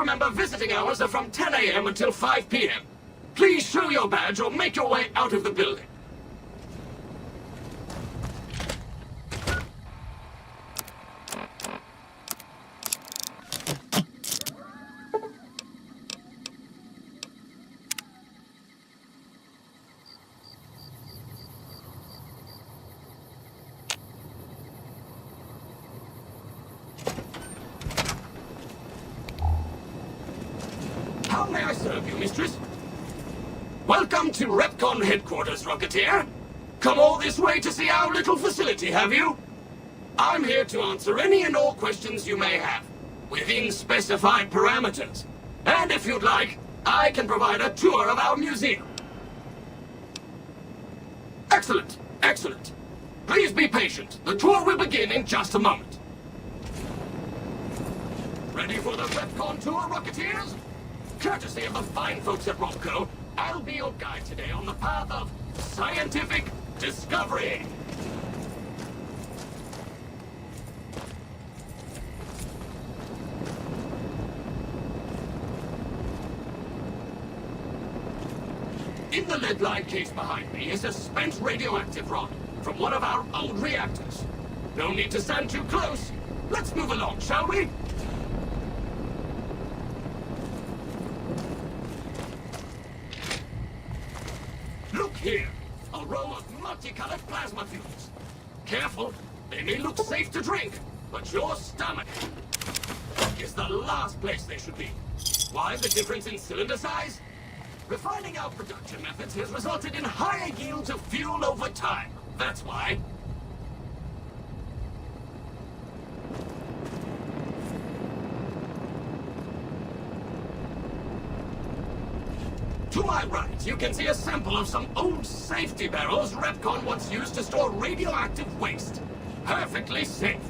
remember visiting hours are from 10 a.m. until 5 p.m. Please show your badge or make your way out of the building. How may I serve you, mistress? Welcome to Repcon headquarters, Rocketeer. Come all this way to see our little facility, have you? I'm here to answer any and all questions you may have, within specified parameters. And if you'd like, I can provide a tour of our museum. Excellent, excellent. Please be patient. The tour will begin in just a moment. Ready for the Repcon tour, Rocketeers? Courtesy of the fine folks at Robco, I'll be your guide today on the path of scientific discovery. In the lead-lined case behind me is a spent radioactive rod from one of our old reactors. No need to stand too close. Let's move along, shall we? Look here, a row of multicolored plasma fuels. Careful, they may look safe to drink, but your stomach is the last place they should be. Why the difference in cylinder size? Refining our production methods has resulted in higher yields of fuel over time. That's why. To my right, you can see a sample of some old safety barrels Repcon once used to store radioactive waste. Perfectly safe.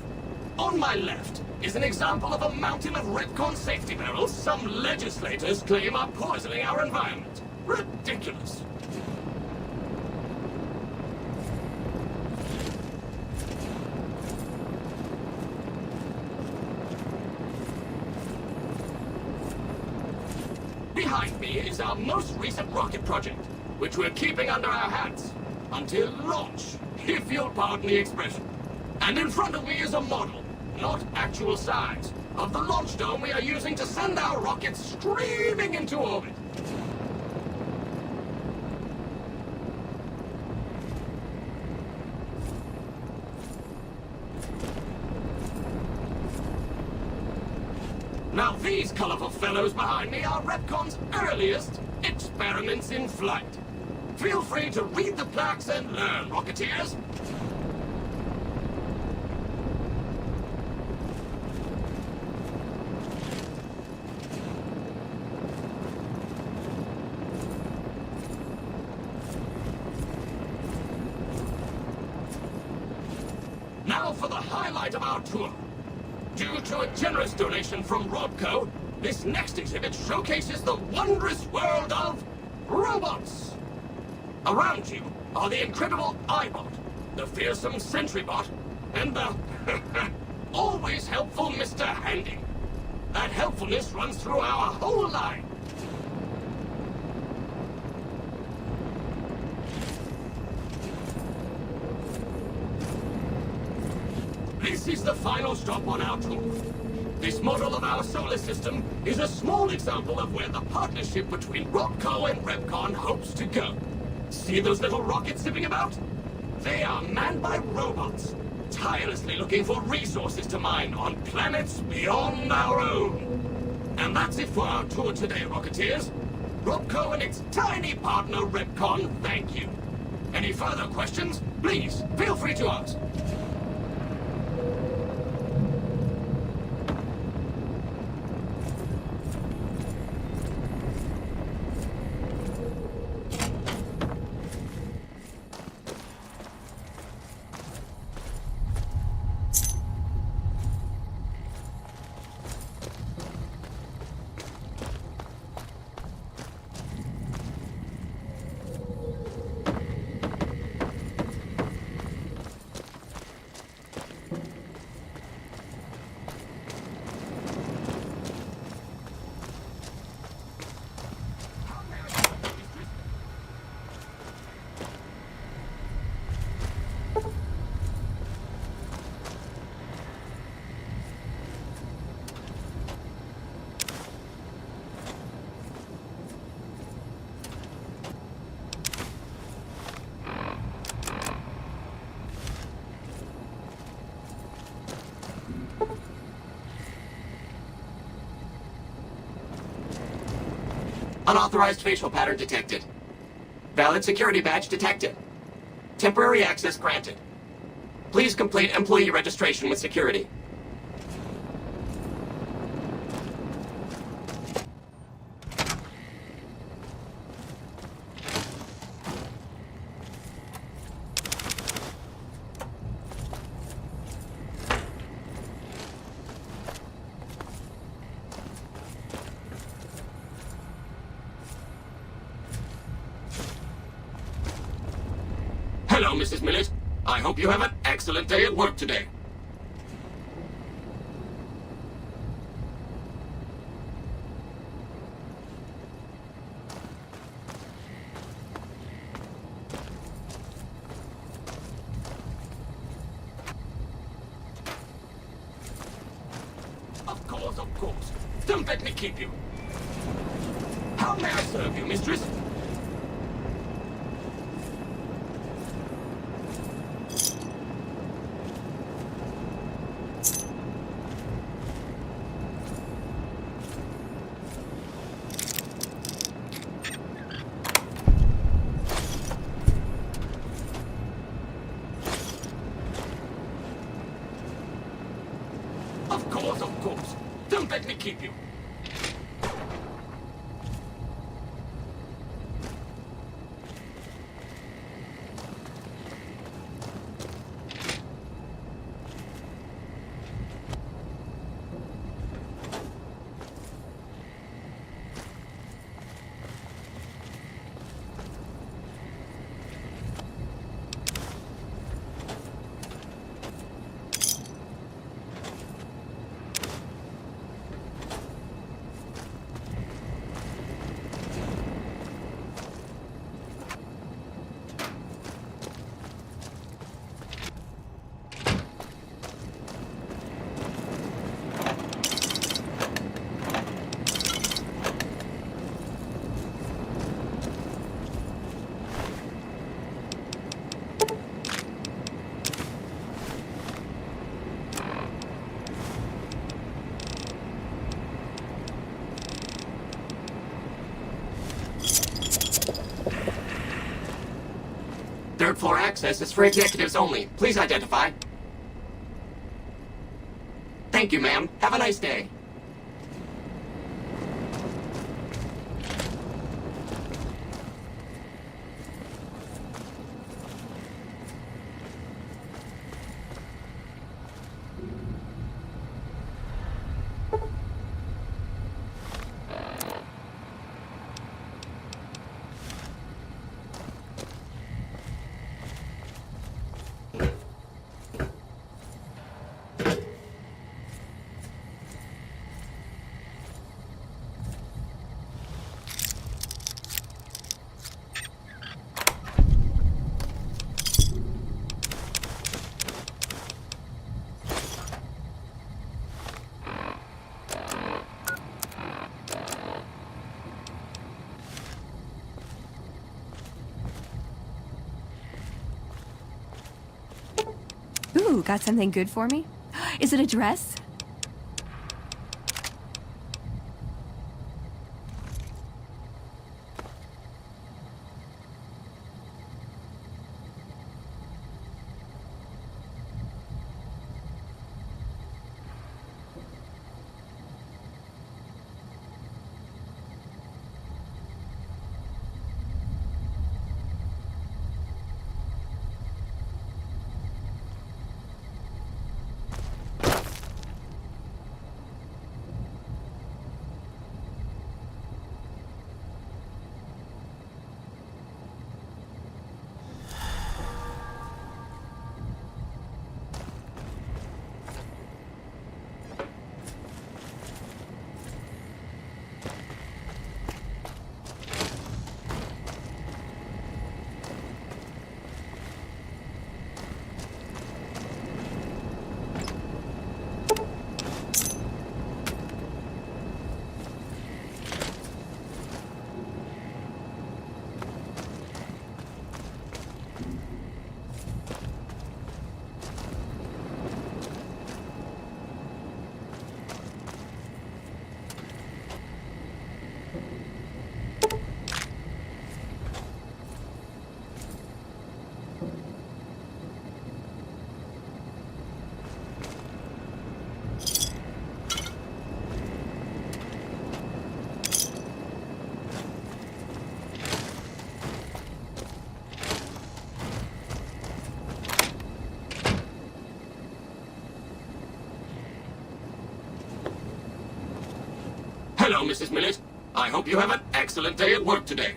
On my left is an example of a mountain of Repcon safety barrels some legislators claim are poisoning our environment. Ridiculous. Behind me is our most recent rocket project, which we're keeping under our hats until launch, if you'll pardon the expression. And in front of me is a model, not actual size, of the launch dome we are using to send our rockets screaming into orbit. Now these colorful fellows behind me are Repcon's earliest experiments in flight. Feel free to read the plaques and learn, Rocketeers. Now for the highlight of our tour. Due to a generous donation from Robco, this next exhibit showcases the wondrous world of robots. Around you are the incredible iBot, the fearsome SentryBot, and the always helpful Mr. Handy. That helpfulness runs through our whole line. This is the final stop on our tour. This model of our solar system is a small example of where the partnership between Robco and Repcon hopes to go. See those little rockets zipping about? They are manned by robots, tirelessly looking for resources to mine on planets beyond our own. And that's it for our tour today, Rocketeers. Robco and its tiny partner, Repcon, thank you. Any further questions? Please, feel free to ask. Unauthorized facial pattern detected. Valid security badge detected. Temporary access granted. Please complete employee registration with security. Hello, Mrs. Millett. I hope you have an excellent day at work today. Of course, of course. Don't let me keep you. How may I serve you, mistress? Of course. Don't let me keep you. Third floor access is for executives only. Please identify. Thank you, ma'am. Have a nice day. Ooh, got something good for me? Is it a dress? Well, Mrs. Minute, I hope you have an excellent day at work today.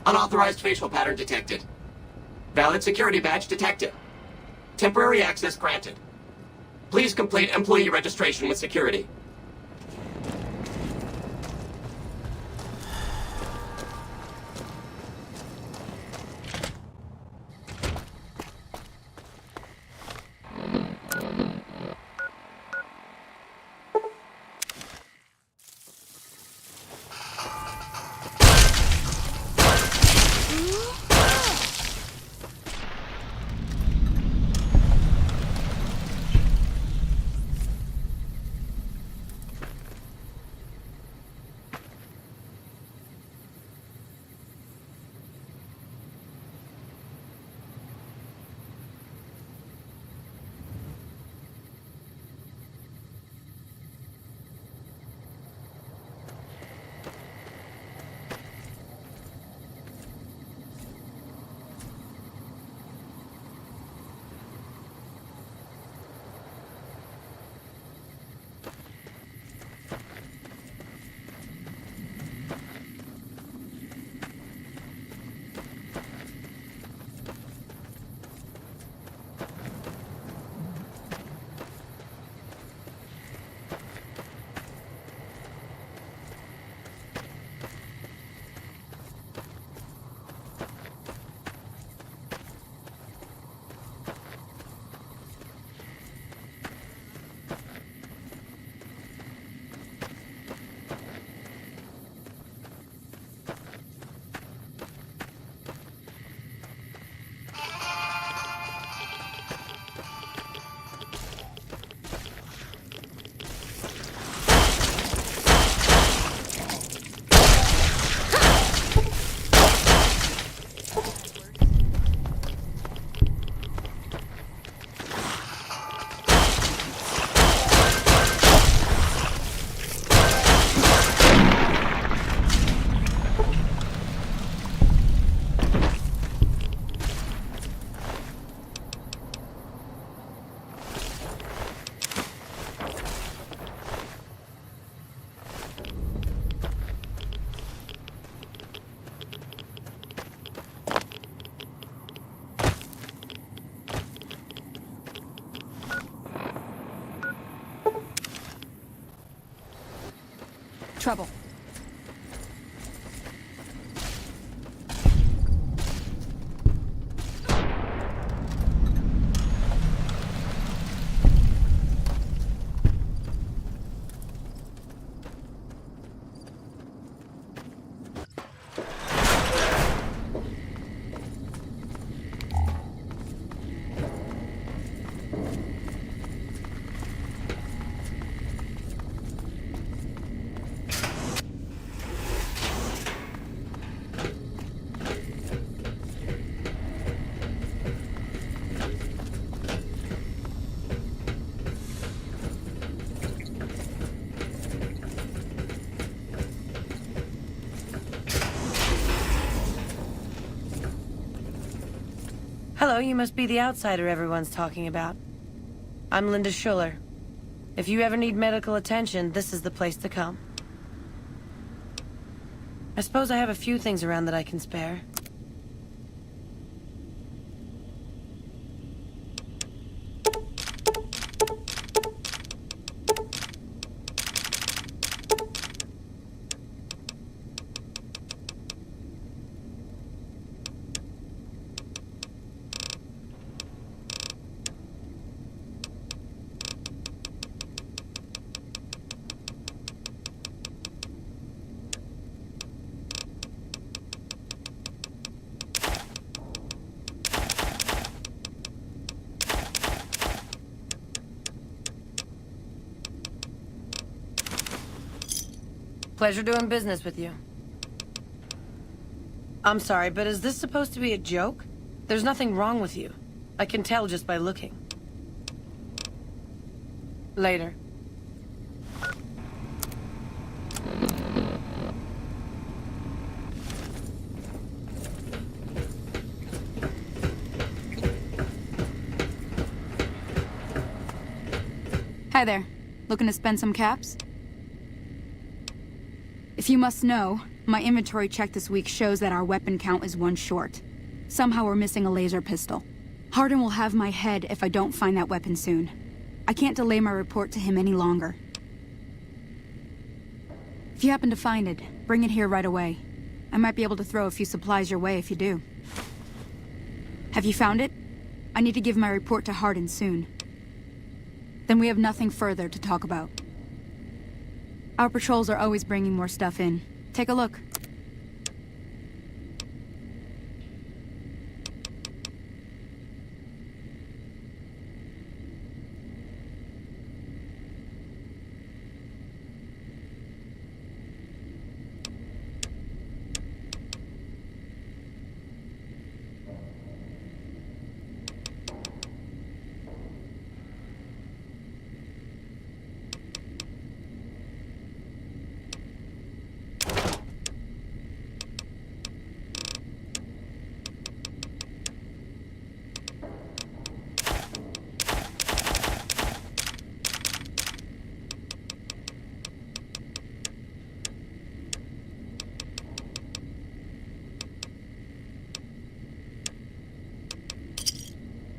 Unauthorized facial pattern detected. Valid security badge detected. Temporary access granted. Please complete employee registration with security. Trouble. Hello, you must be the outsider everyone's talking about. I'm Linda Schuller. If you ever need medical attention, this is the place to come. I suppose I have a few things around that I can spare. Pleasure doing business with you. I'm sorry, but is this supposed to be a joke? There's nothing wrong with you. I can tell just by looking. Later. Hi there. Looking to spend some caps? If you must know, my inventory check this week shows that our weapon count is one short. Somehow we're missing a laser pistol. Hardin will have my head if I don't find that weapon soon. I can't delay my report to him any longer. If you happen to find it, bring it here right away. I might be able to throw a few supplies your way if you do. Have you found it? I need to give my report to Hardin soon. Then we have nothing further to talk about. Our patrols are always bringing more stuff in. Take a look.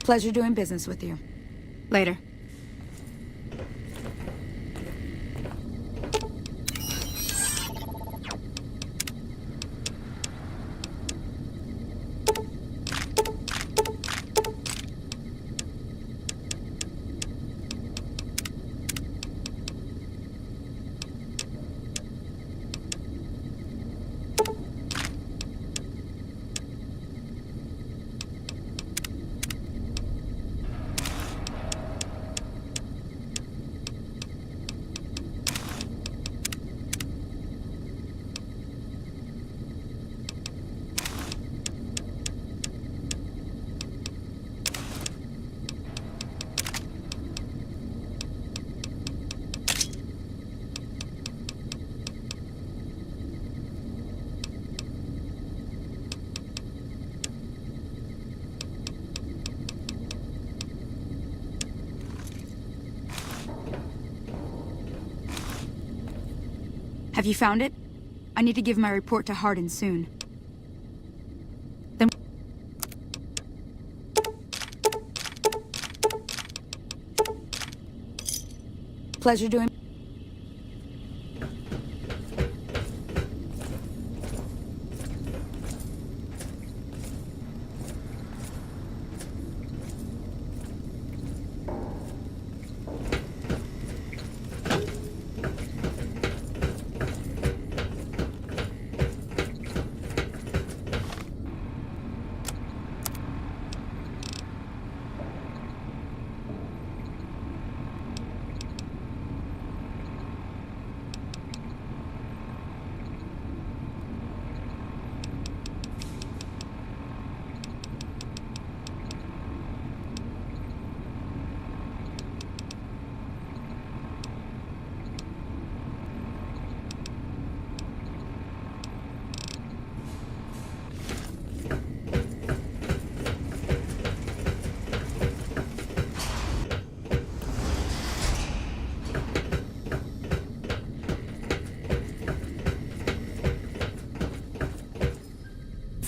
Pleasure doing business with you. Later. Have you found it? I need to give my report to Hardin soon. Then... Pleasure doing...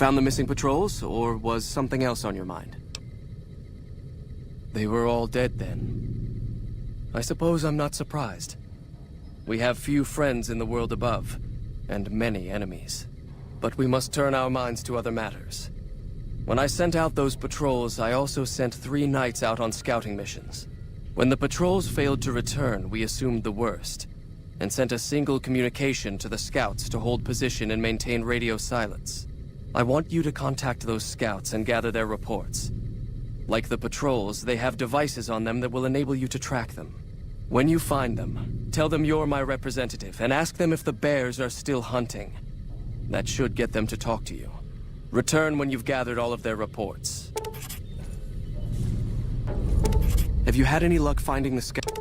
found the missing patrols, or was something else on your mind? They were all dead then. I suppose I'm not surprised. We have few friends in the world above, and many enemies. But we must turn our minds to other matters. When I sent out those patrols, I also sent 3 knights out on scouting missions. When the patrols failed to return, we assumed the worst, and sent a single communication to the scouts to hold position and maintain radio silence. I want you to contact those scouts and gather their reports. Like the patrols, they have devices on them that will enable you to track them. When you find them, tell them you're my representative and ask them if the bears are still hunting. That should get them to talk to you. Return when you've gathered all of their reports. Have you had any luck finding the scout?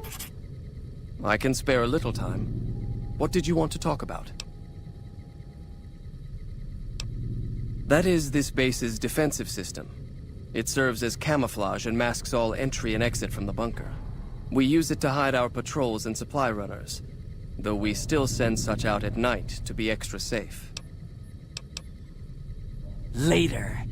I can spare a little time. What did you want to talk about? That is this base's defensive system. It serves as camouflage and masks all entry and exit from the bunker. We use it to hide our patrols and supply runners, though we still send such out at night to be extra safe. Later.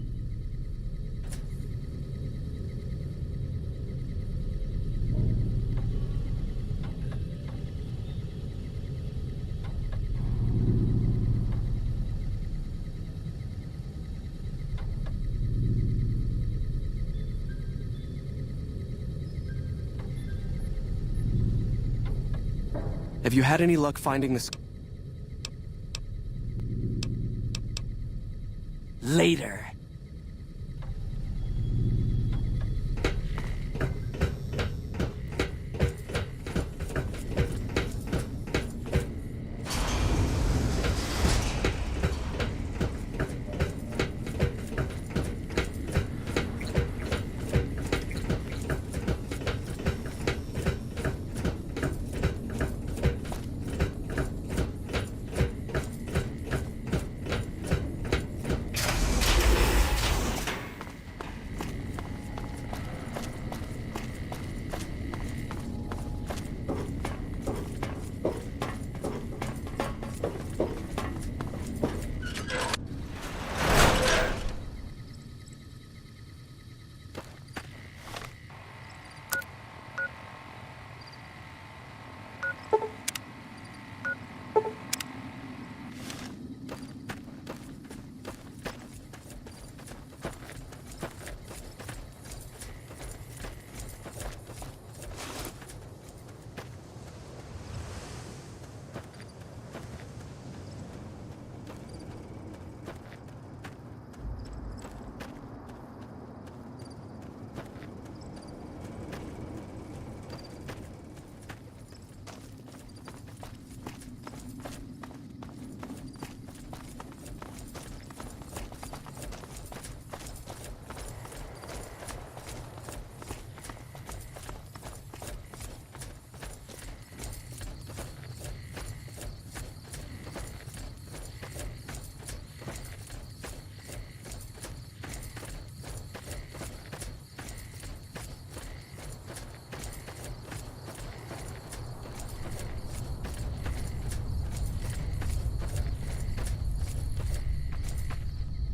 Have you had any luck finding the Later.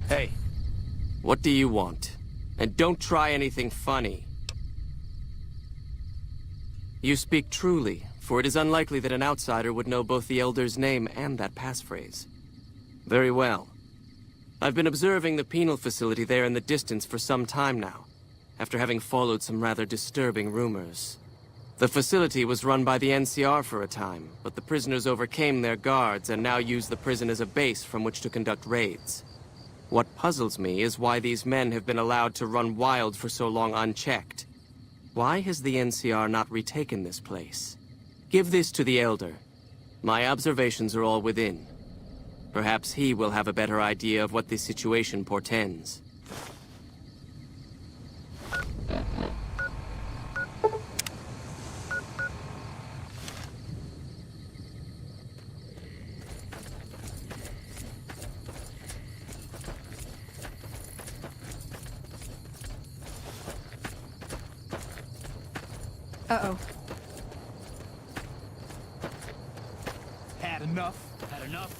Hey, what do you want? And don't try anything funny. You speak truly, for it is unlikely that an outsider would know both the Elder's name and that passphrase. Very well. I've been observing the penal facility there in the distance for some time now, after having followed some rather disturbing rumors. The facility was run by the NCR for a time, but the prisoners overcame their guards and now use the prison as a base from which to conduct raids. What puzzles me is why these men have been allowed to run wild for so long unchecked. Why has the NCR not retaken this place? Give this to the Elder. My observations are all within. Perhaps he will have a better idea of what this situation portends. Uh-oh. Had enough? Had enough?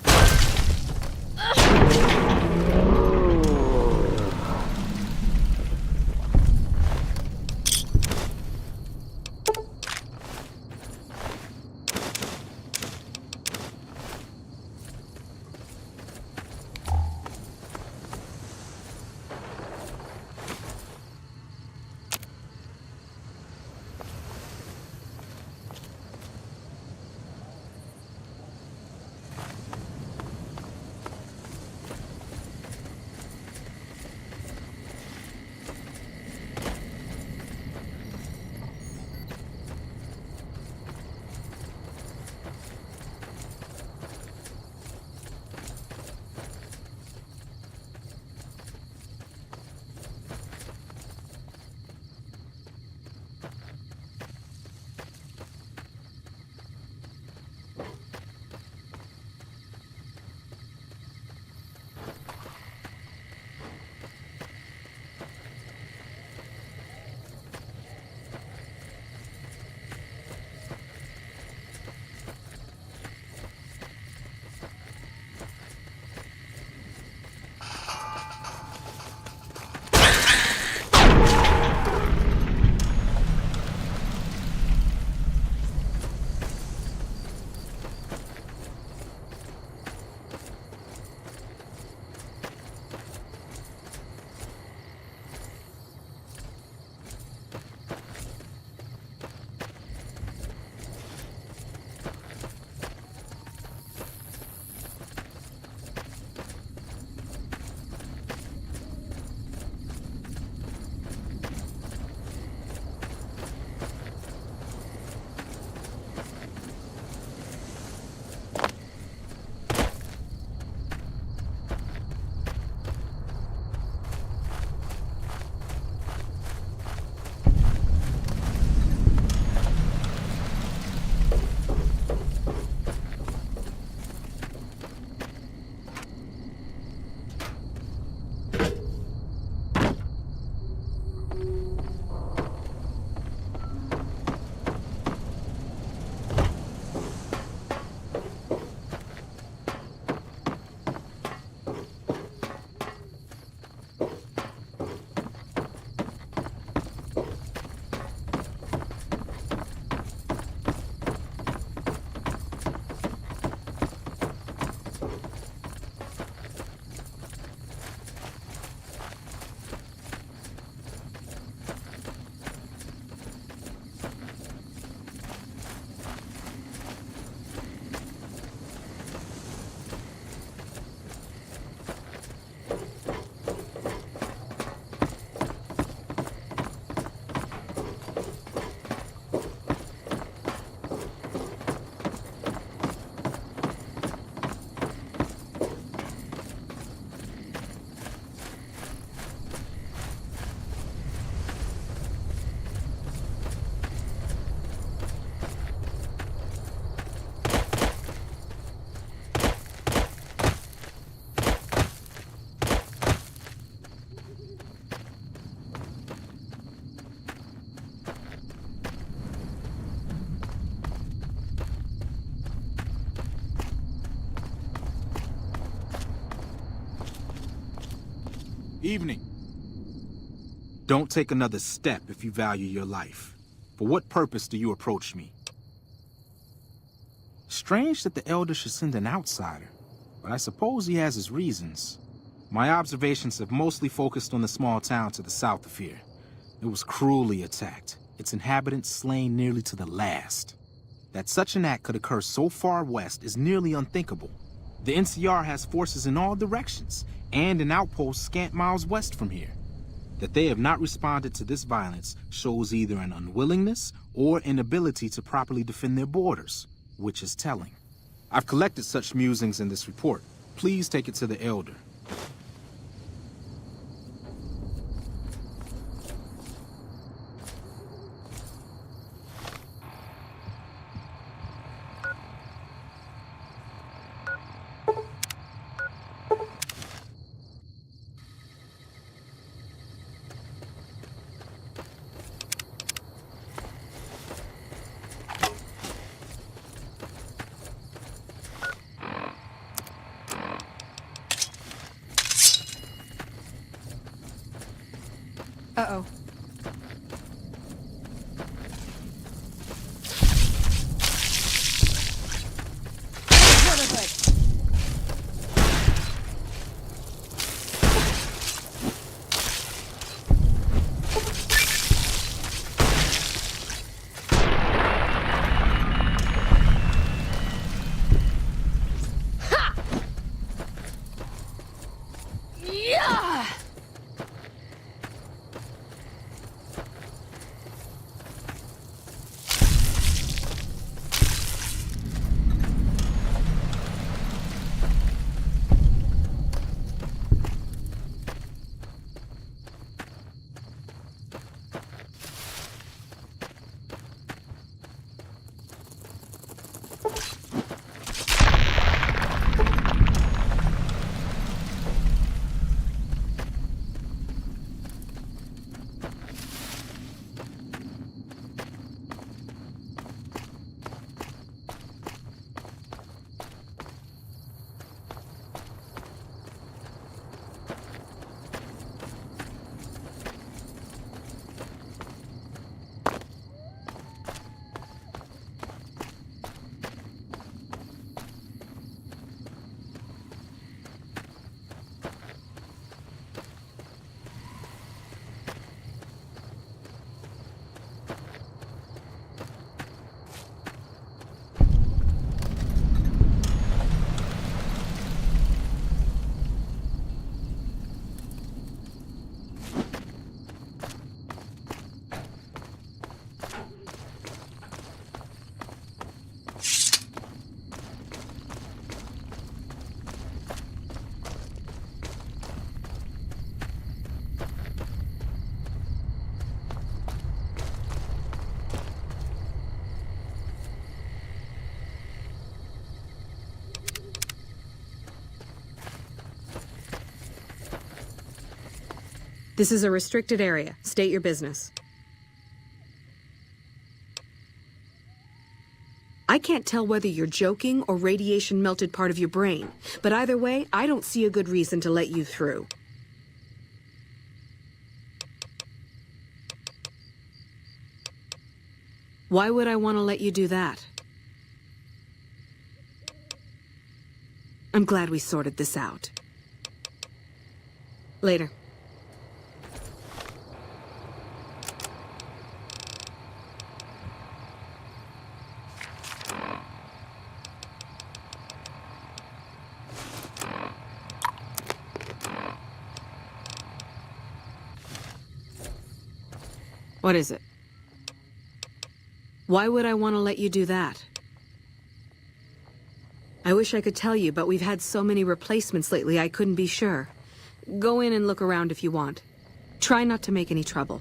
Evening. Don't take another step if you value your life. For what purpose do you approach me? Strange that the Elder should send an outsider, but I suppose he has his reasons. My observations have mostly focused on the small town to the south of here. It was cruelly attacked, its inhabitants slain nearly to the last. That such an act could occur so far west is nearly unthinkable. The NCR has forces in all directions, and an outpost scant miles west from here. That they have not responded to this violence shows either an unwillingness or inability to properly defend their borders, which is telling. I've collected such musings in this report. Please take it to the Elder. Uh-oh. This is a restricted area. State your business. I can't tell whether you're joking or radiation melted part of your brain, but either way, I don't see a good reason to let you through. Why would I want to let you do that? I'm glad we sorted this out. Later. What is it? Why would I want to let you do that? I wish I could tell you, but we've had so many replacements lately I couldn't be sure. Go in and look around if you want. Try not to make any trouble.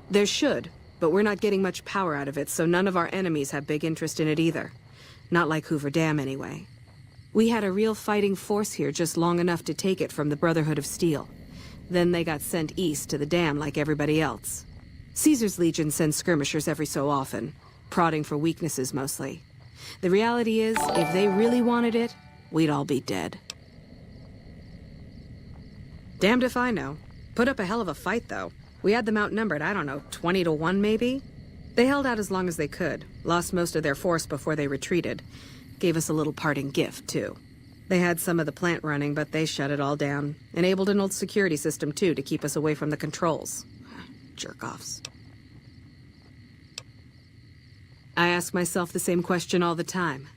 There should, but we're not getting much power out of it, so none of our enemies have big interest in it either. Not like Hoover Dam, anyway. We had a real fighting force here just long enough to take it from the Brotherhood of Steel. Then they got sent east to the dam like everybody else. Caesar's Legion sends skirmishers every so often, prodding for weaknesses mostly. The reality is, if they really wanted it, we'd all be dead. Damned if I know. Put up a hell of a fight, though. We had them outnumbered, I don't know, 20 to 1 maybe? They held out as long as they could, lost most of their force before they retreated. Gave us a little parting gift, too. They had some of the plant running, but they shut it all down. Enabled an old security system, too, to keep us away from the controls. Jerk-offs. I ask myself the same question all the time.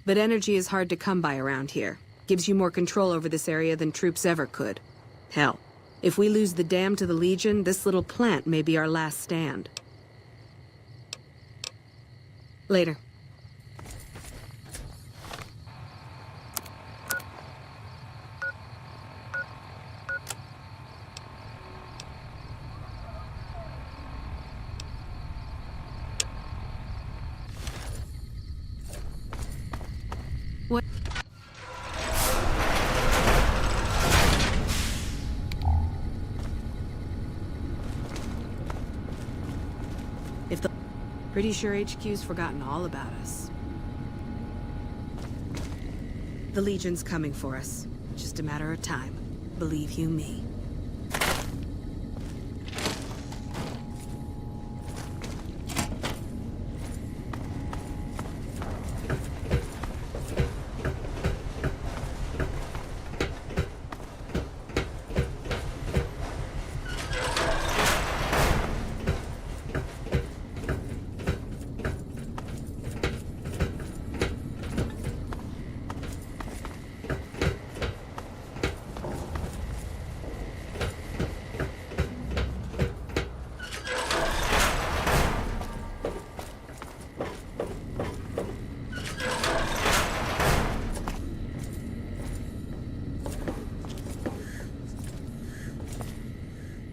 But energy is hard to come by around here. Gives you more control over this area than troops ever could. Hell, if we lose the dam to the Legion, this little plant may be our last stand. Later. What? If the... Pretty sure HQ's forgotten all about us. The Legion's coming for us. Just a matter of time. Believe you me.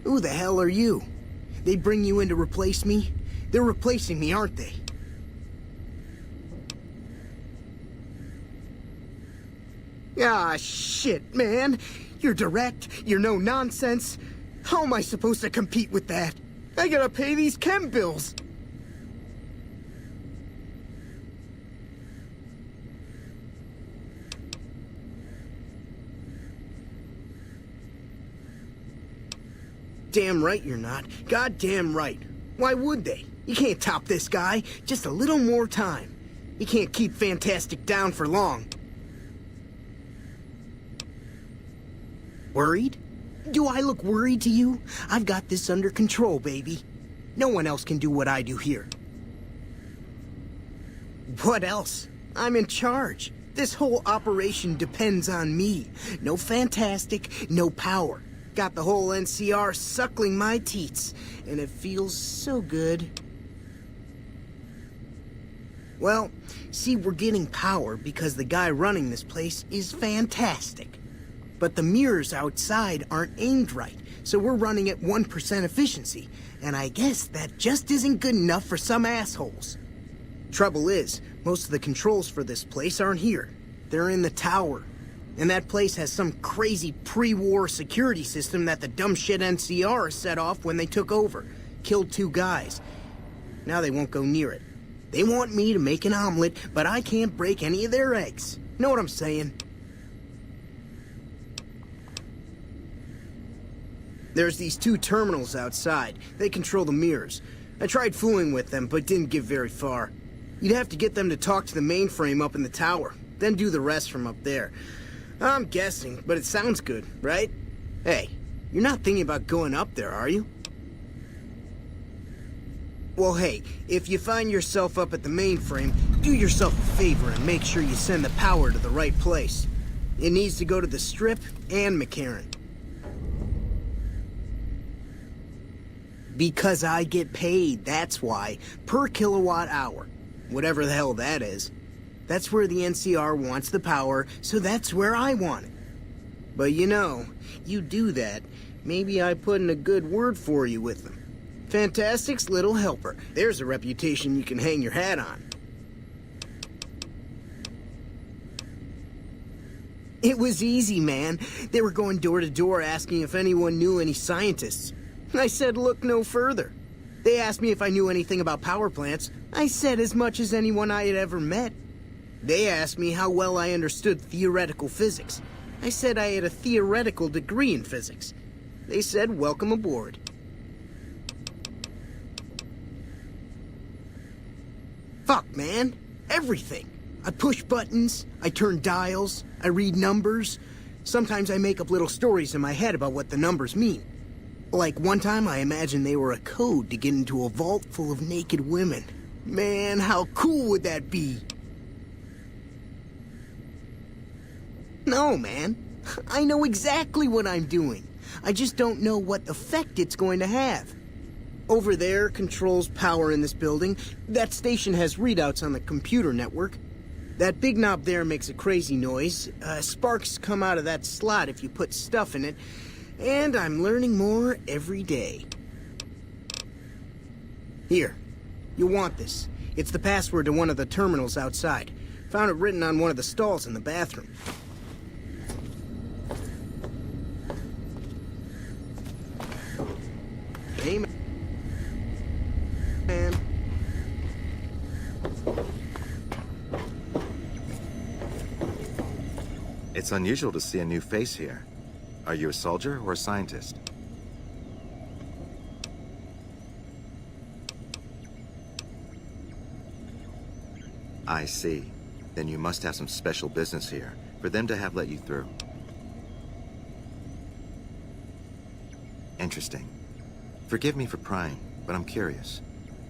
Who the hell are you? They bring you in to replace me? They're replacing me, aren't they? Ah, shit, man. You're direct, you're no nonsense. How am I supposed to compete with that? I gotta pay these chem bills. Damn right you're not. Goddamn right. Why would they? You can't top this guy. Just a little more time. You can't keep Fantastic down for long. Worried? Do I look worried to you? I've got this under control, baby. No one else can do what I do here. What else? I'm in charge. This whole operation depends on me. No Fantastic, no power. Got the whole NCR suckling my teats, and it feels so good. Well, see, we're getting power because the guy running this place is fantastic. But the mirrors outside aren't aimed right, so we're running at 1% efficiency, and I guess that just isn't good enough for some assholes. Trouble is, most of the controls for this place aren't here. They're in the tower. And that place has some crazy pre-war security system that the dumb shit NCR set off when they took over. Killed 2 guys. Now they won't go near it. They want me to make an omelet, but I can't break any of their eggs. Know what I'm saying? There's these 2 terminals outside. They control the mirrors. I tried fooling with them, but didn't get very far. You'd have to get them to talk to the mainframe up in the tower, then do the rest from up there. I'm guessing, but it sounds good, right? Hey, you're not thinking about going up there, are you? Well, hey, if you find yourself up at the mainframe, do yourself a favor and make sure you send the power to the right place. It needs to go to the Strip and McCarran. Because I get paid, that's why. Per kilowatt hour. Whatever the hell that is. That's where the NCR wants the power, so that's where I want it. But you know, you do that, maybe I put in a good word for you with them. Fantastic's little helper. There's a reputation you can hang your hat on. It was easy, man. They were going door to door asking if anyone knew any scientists. I said look no further. They asked me if I knew anything about power plants. I said as much as anyone I had ever met. They asked me how well I understood theoretical physics. I said I had a theoretical degree in physics. They said welcome aboard. Fuck, man. Everything. I push buttons, I turn dials, I read numbers. Sometimes I make up little stories in my head about what the numbers mean. Like one time I imagined they were a code to get into a vault full of naked women. Man, how cool would that be? No, man. I know exactly what I'm doing. I just don't know what effect it's going to have. Over there controls power in this building. That station has readouts on the computer network. That big knob there makes a crazy noise. Sparks come out of that slot if you put stuff in it. And I'm learning more every day. Here. You'll want this. It's the password to one of the terminals outside. Found it written on one of the stalls in the bathroom. Amen. It's unusual to see a new face here. Are you a soldier or a scientist? I see. Then you must have some special business here, for them to have let you through. Interesting. Forgive me for prying, but I'm curious.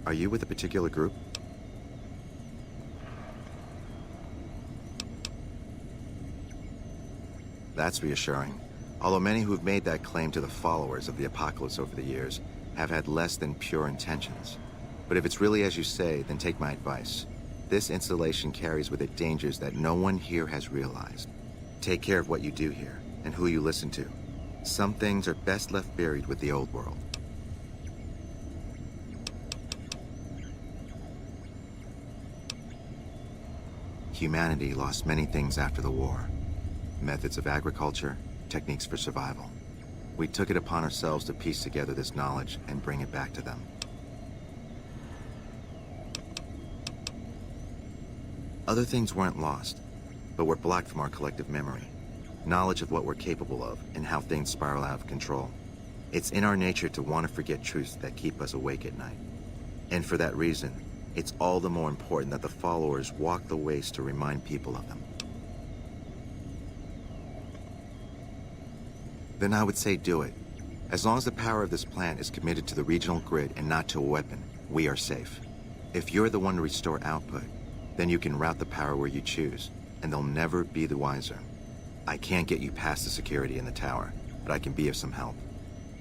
Are you with a particular group? That's reassuring. Although many who've made that claim to the followers of the Apocalypse over the years have had less than pure intentions. But if it's really as you say, then take my advice. This installation carries with it dangers that no one here has realized. Take care of what you do here, and who you listen to. Some things are best left buried with the old world. Humanity lost many things after the war. Methods of agriculture, techniques for survival. We took it upon ourselves to piece together this knowledge and bring it back to them. Other things weren't lost, but were blocked from our collective memory. Knowledge of what we're capable of and how things spiral out of control. It's in our nature to want to forget truths that keep us awake at night. And for that reason, it's all the more important that the followers walk the ways to remind people of them. Then I would say do it. As long as the power of this plant is committed to the regional grid and not to a weapon, we are safe. If you're the one to restore output, then you can route the power where you choose, and they'll never be the wiser. I can't get you past the security in the tower, but I can be of some help.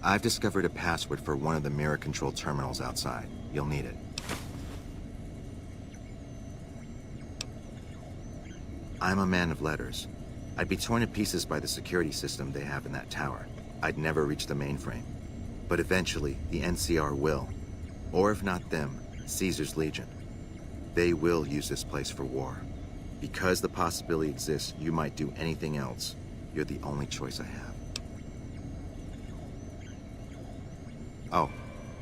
I've discovered a password for one of the mirror control terminals outside. You'll need it. I'm a man of letters. I'd be torn to pieces by the security system they have in that tower. I'd never reach the mainframe. But eventually, the NCR will. Or if not them, Caesar's Legion. They will use this place for war. Because the possibility exists you might do anything else, you're the only choice I have. Oh,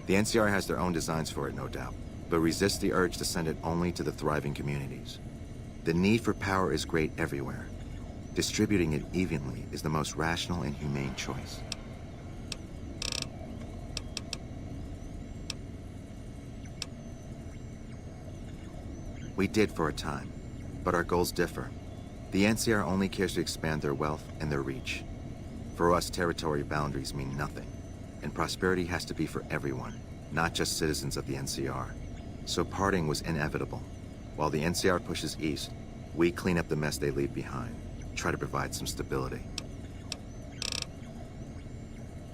the NCR has their own designs for it, no doubt, but resist the urge to send it only to the thriving communities. The need for power is great everywhere. Distributing it evenly is the most rational and humane choice. We did for a time, but our goals differ. The NCR only cares to expand their wealth and their reach. For us, territory boundaries mean nothing, and prosperity has to be for everyone, not just citizens of the NCR. So parting was inevitable. While the NCR pushes east, we clean up the mess they leave behind, try to provide some stability.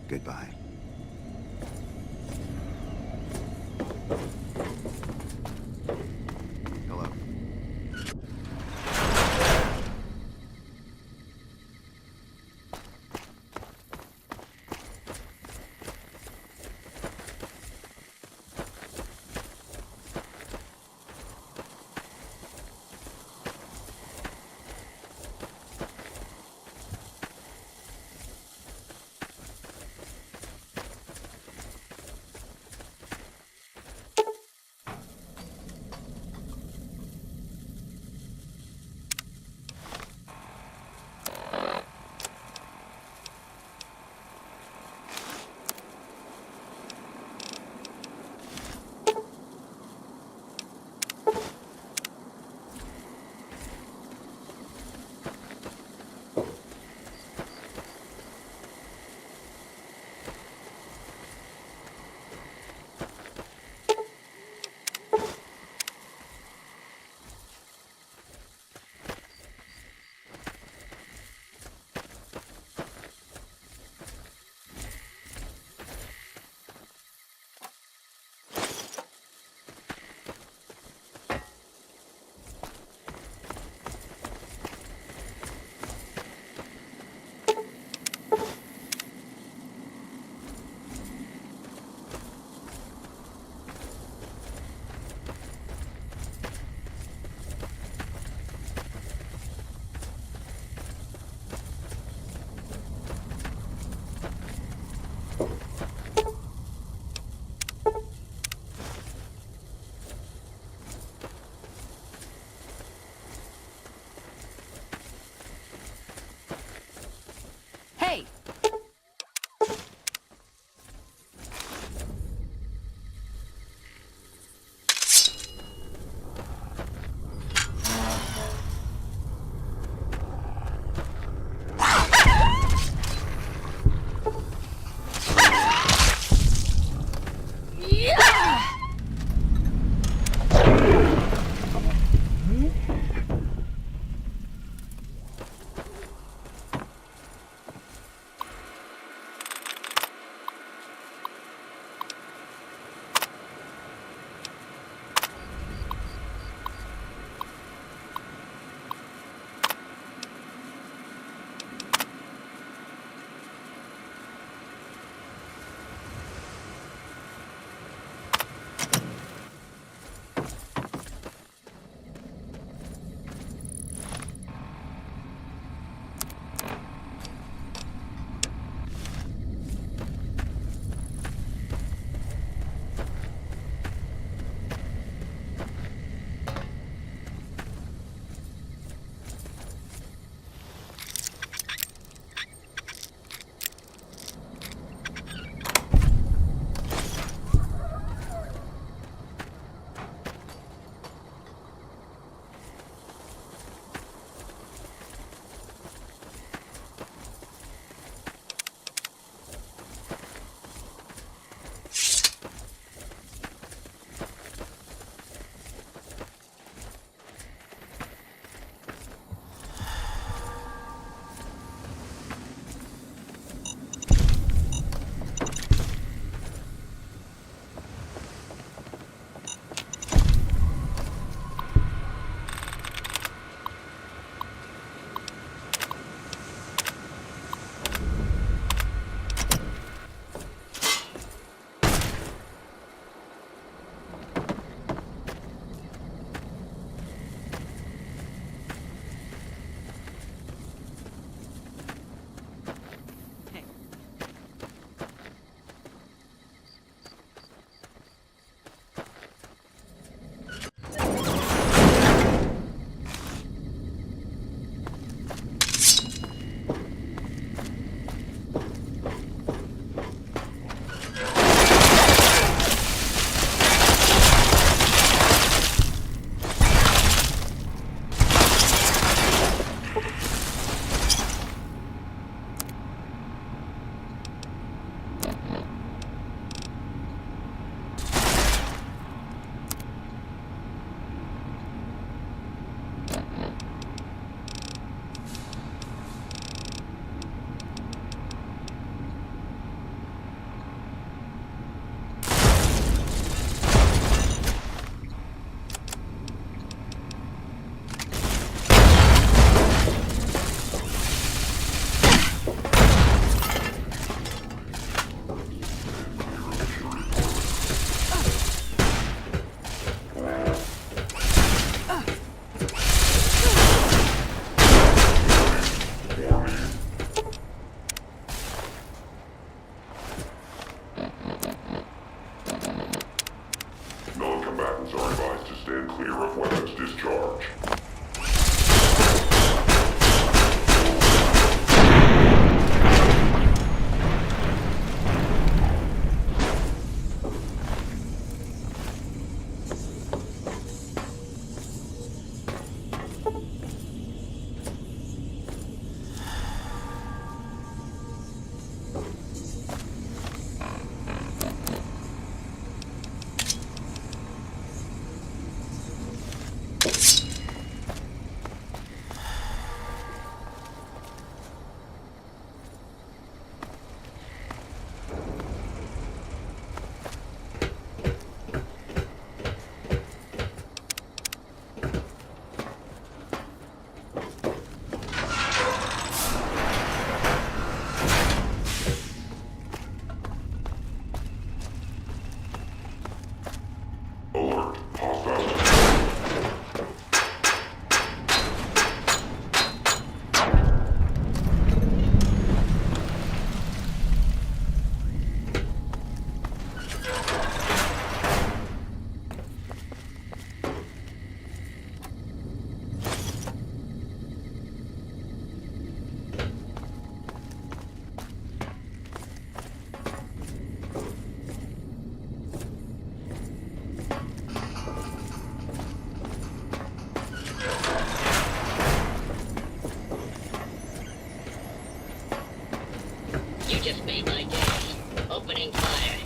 Goodbye. Hello. Hey! just made my day. Opening fire.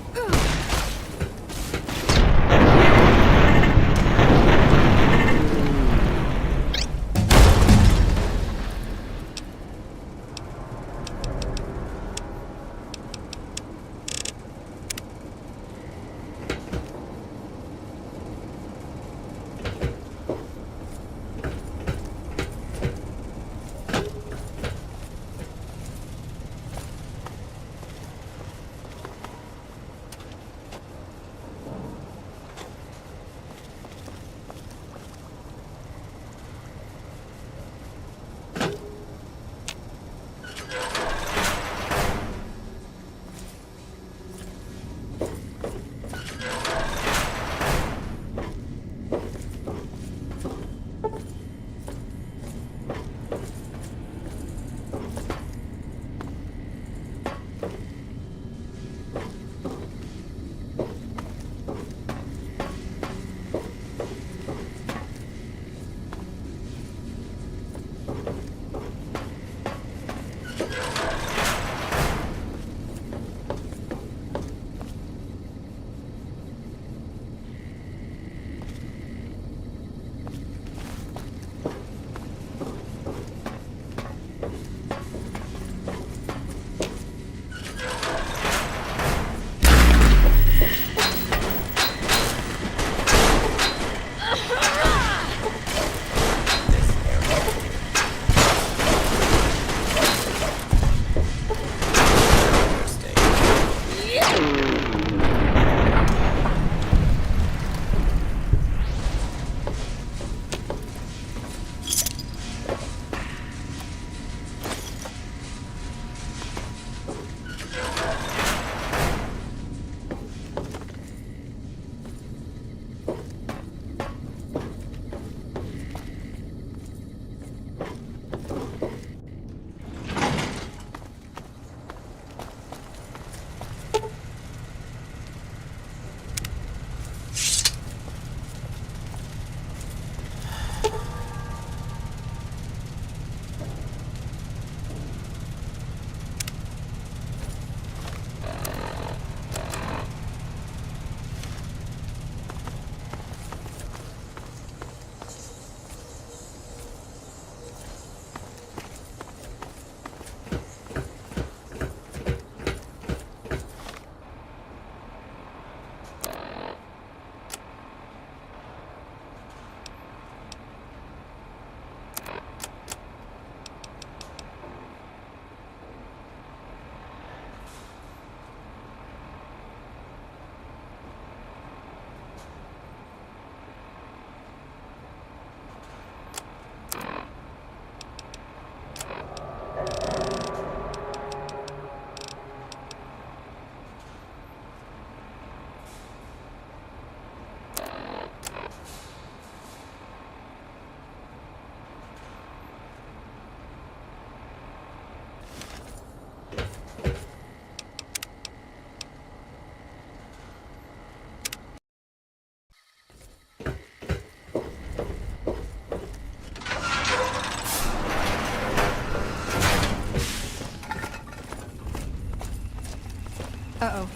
Uh-oh.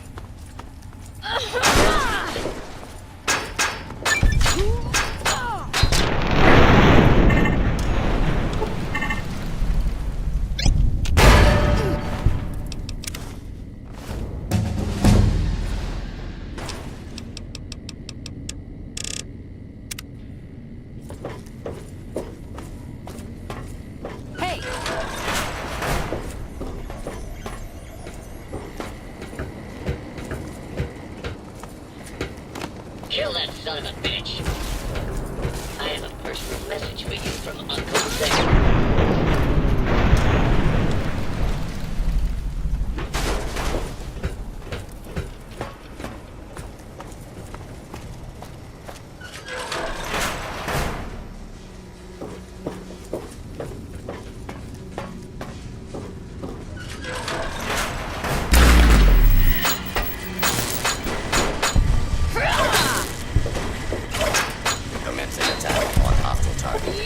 Hey! Kill that son of a bitch. I have a personal message for you from Uncle Sam. Commencing attack on hostile target.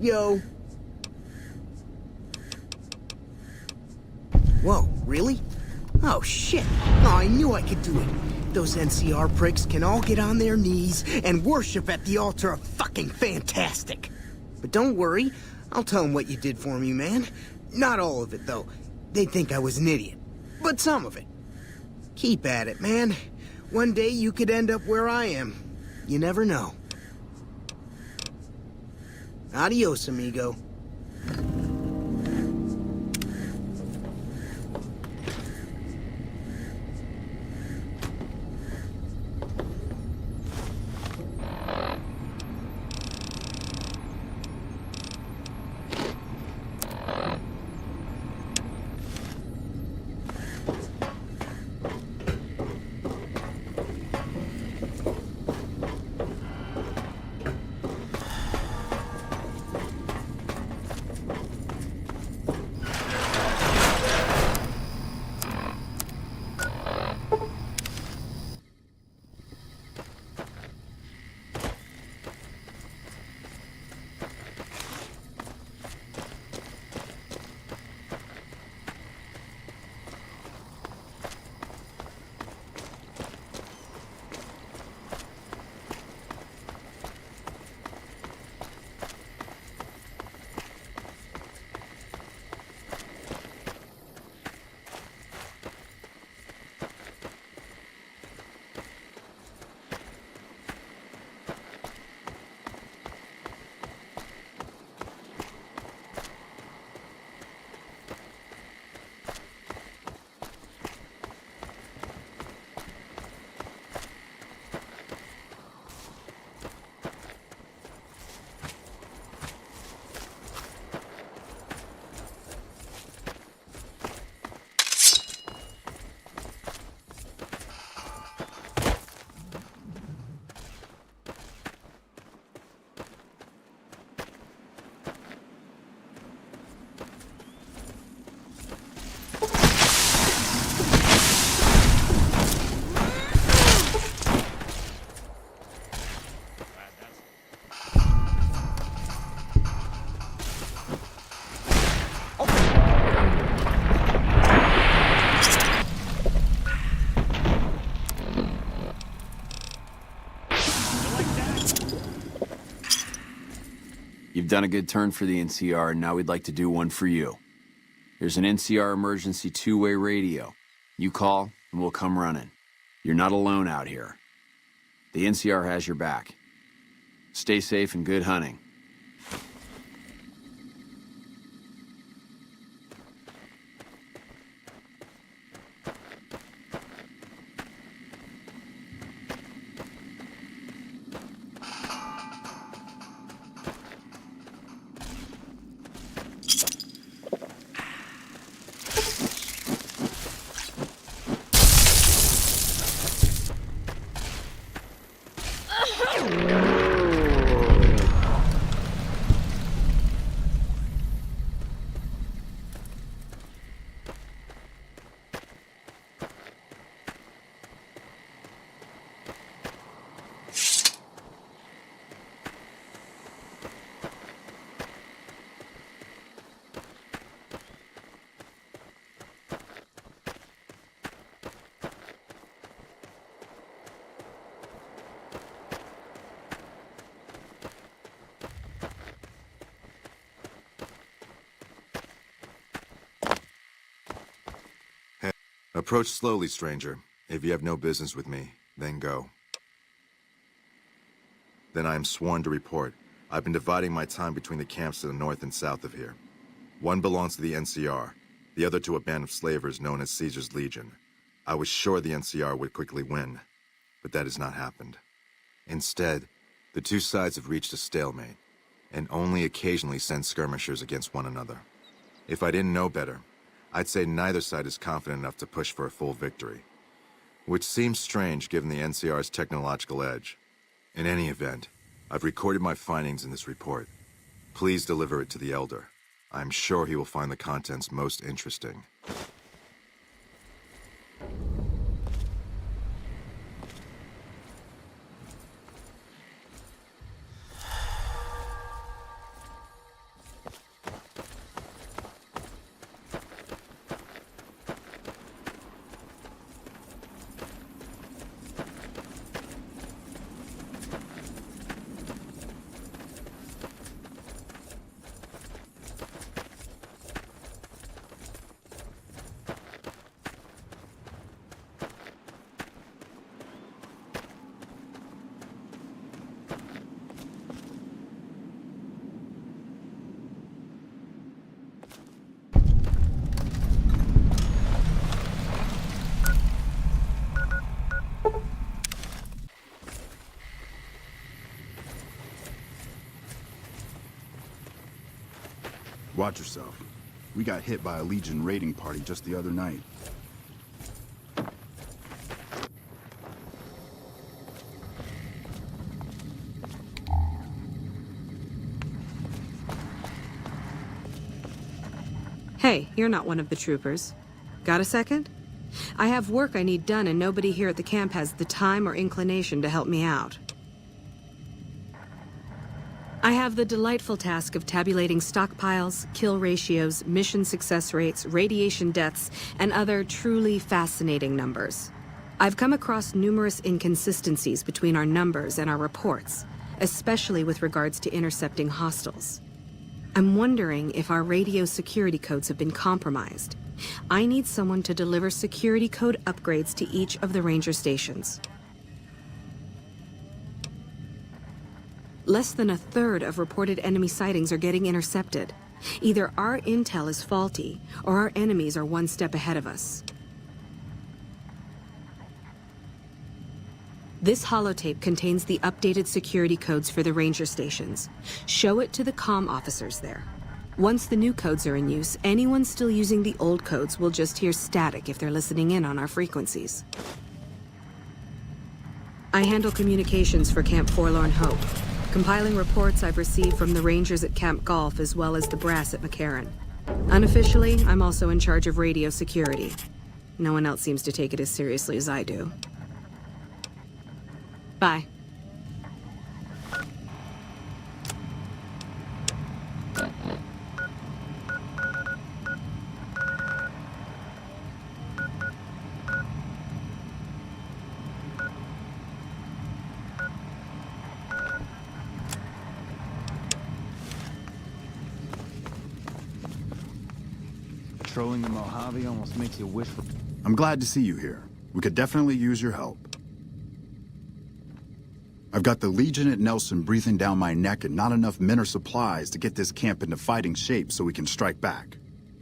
Yo. Whoa, really? Oh, shit. Oh, I knew I could do it. Those NCR pricks can all get on their knees and worship at the altar of fucking fantastic. But don't worry, I'll tell them what you did for me, man. Not all of it, though. They'd think I was an idiot. But some of it. Keep at it, man. One day you could end up where I am. You never know. Adios, amigo. You've done a good turn for the NCR, and now we'd like to do one for you. There's an NCR emergency two-way radio. You call, and we'll come running. You're not alone out here. The NCR has your back. Stay safe and good hunting. Approach slowly, stranger. If you have no business with me, then go. Then I am sworn to report. I've been dividing my time between the camps to the north and south of here. One belongs to the NCR, the other to a band of slavers known as Caesar's Legion. I was sure the NCR would quickly win, but that has not happened. Instead, the two sides have reached a stalemate, and only occasionally send skirmishers against one another. If I didn't know better, I'd say neither side is confident enough to push for a full victory. Which seems strange given the NCR's technological edge. In any event, I've recorded my findings in this report. Please deliver it to the Elder. I'm sure he will find the contents most interesting. Watch yourself. We got hit by a Legion raiding party just the other night. Hey, you're not one of the troopers. Got a second? I have work I need done and nobody here at the camp has the time or inclination to help me out. I have the delightful task of tabulating stockpiles, kill ratios, mission success rates, radiation deaths, and other truly fascinating numbers. I've come across numerous inconsistencies between our numbers and our reports, especially with regards to intercepting hostiles. I'm wondering if our radio security codes have been compromised. I need someone to deliver security code upgrades to each of the ranger stations. Less than a third of reported enemy sightings are getting intercepted. Either our intel is faulty, or our enemies are one step ahead of us. This holotape contains the updated security codes for the ranger stations. Show it to the comm officers there. Once the new codes are in use, anyone still using the old codes will just hear static if they're listening in on our frequencies. I handle communications for Camp Forlorn Hope, compiling reports I've received from the rangers at Camp Golf as well as the brass at McCarran. Unofficially, I'm also in charge of radio security. No one else seems to take it as seriously as I do. Bye. Patrolling the Mojave almost makes you wish for... I'm glad to see you here. We could definitely use your help. I've got the Legion at Nelson breathing down my neck and not enough men or supplies to get this camp into fighting shape so we can strike back.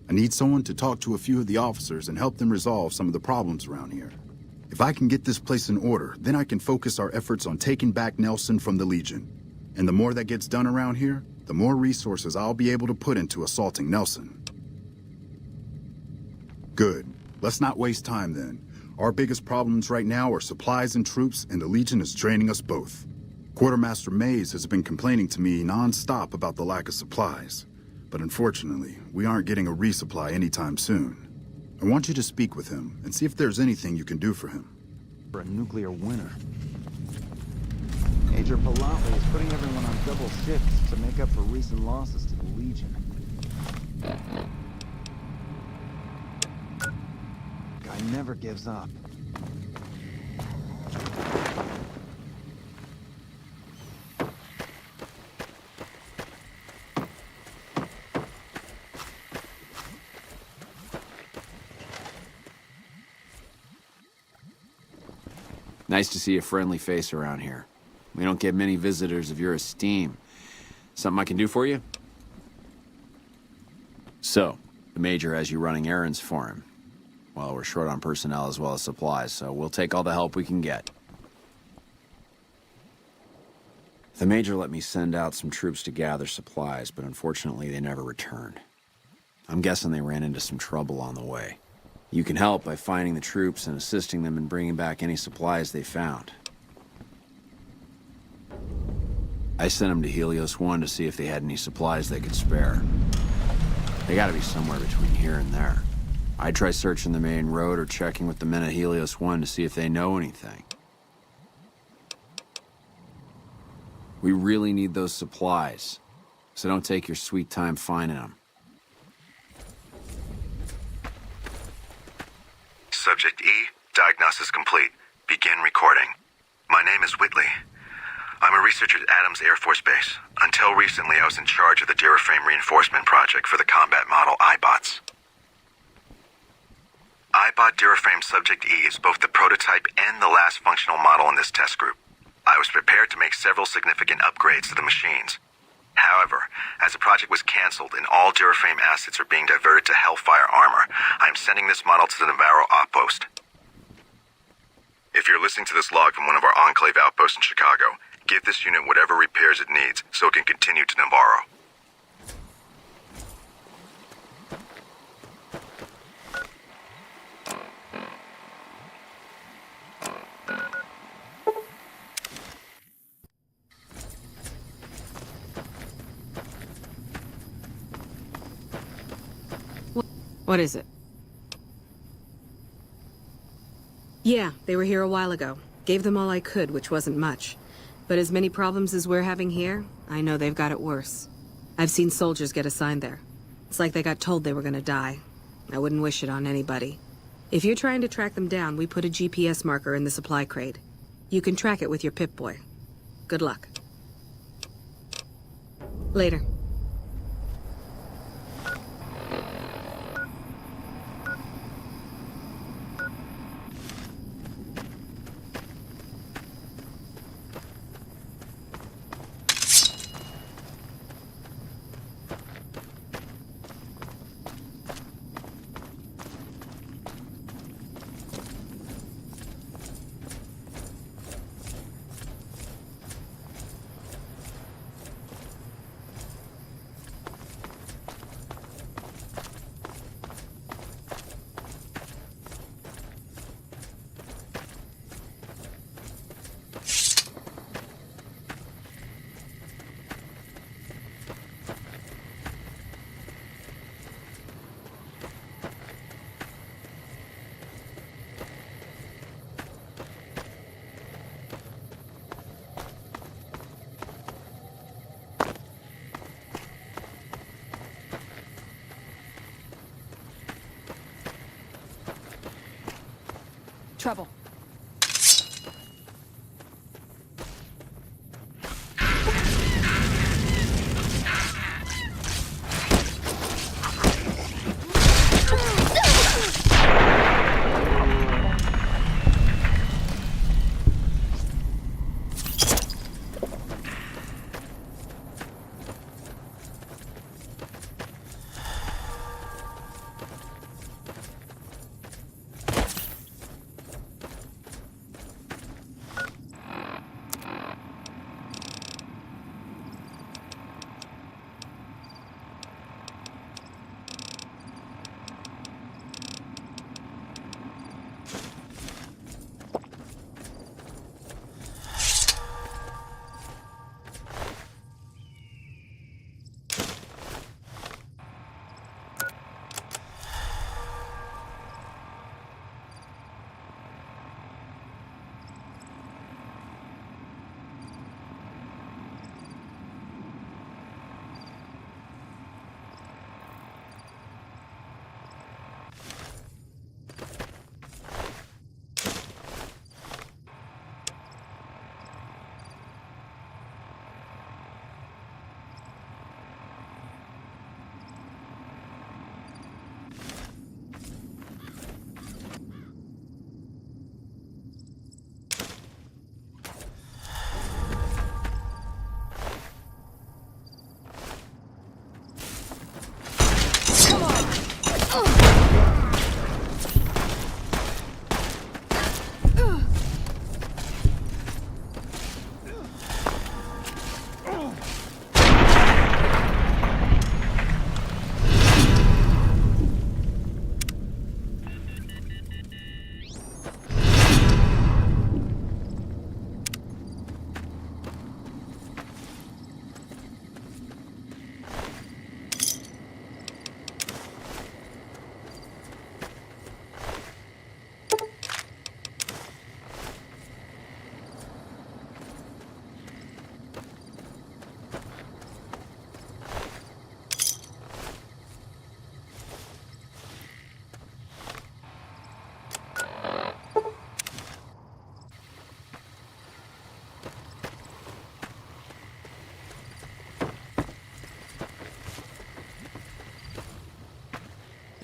I need someone to talk to a few of the officers and help them resolve some of the problems around here. If I can get this place in order, then I can focus our efforts on taking back Nelson from the Legion. And the more that gets done around here, the more resources I'll be able to put into assaulting Nelson. Good. Let's not waste time then. Our biggest problems right now are supplies and troops, and the Legion is draining us both. Quartermaster Mays has been complaining to me non-stop about the lack of supplies. But unfortunately, we aren't getting a resupply anytime soon. I want you to speak with him and see if there's anything you can do for him. For a nuclear winter. Major Palafy is putting everyone on double shifts to make up for recent losses to the Legion. Guy never gives up. Nice to see a friendly face around here. We don't get many visitors of your esteem. Something I can do for you? So, the Major has you running errands for him. Well, we're short on personnel as well as supplies, so we'll take all the help we can get. The Major let me send out some troops to gather supplies, but unfortunately they never returned. I'm guessing they ran into some trouble on the way. You can help by finding the troops and assisting them in bringing back any supplies they found. I sent them to Helios 1 to see if they had any supplies they could spare. They gotta be somewhere between here and there. I'd try searching the main road or checking with the men at Helios 1 to see if they know anything. We really need those supplies, so don't take your sweet time finding them. Subject E, diagnosis complete. Begin recording. My name is Whitley. I'm a researcher at Adams Air Force Base. Until recently, I was in charge of the Duraframe Reinforcement Project for the combat model iBots. iBot Duraframe Subject E is both the prototype and the last functional model in this test group. I was prepared to make several significant upgrades to the machines. However, as the project was canceled and all Duraframe assets are being diverted to Hellfire armor, I'm sending this model to the Navarro outpost. If you're listening to this log from one of our Enclave outposts in Chicago, give this unit whatever repairs it needs so it can continue to Navarro. What is it? Yeah, they were here a while ago. Gave them all I could, which wasn't much. But as many problems as we're having here, I know they've got it worse. I've seen soldiers get assigned there. It's like they got told they were gonna die. I wouldn't wish it on anybody. If you're trying to track them down, we put a GPS marker in the supply crate. You can track it with your Pip-Boy. Good luck. Later. Trouble.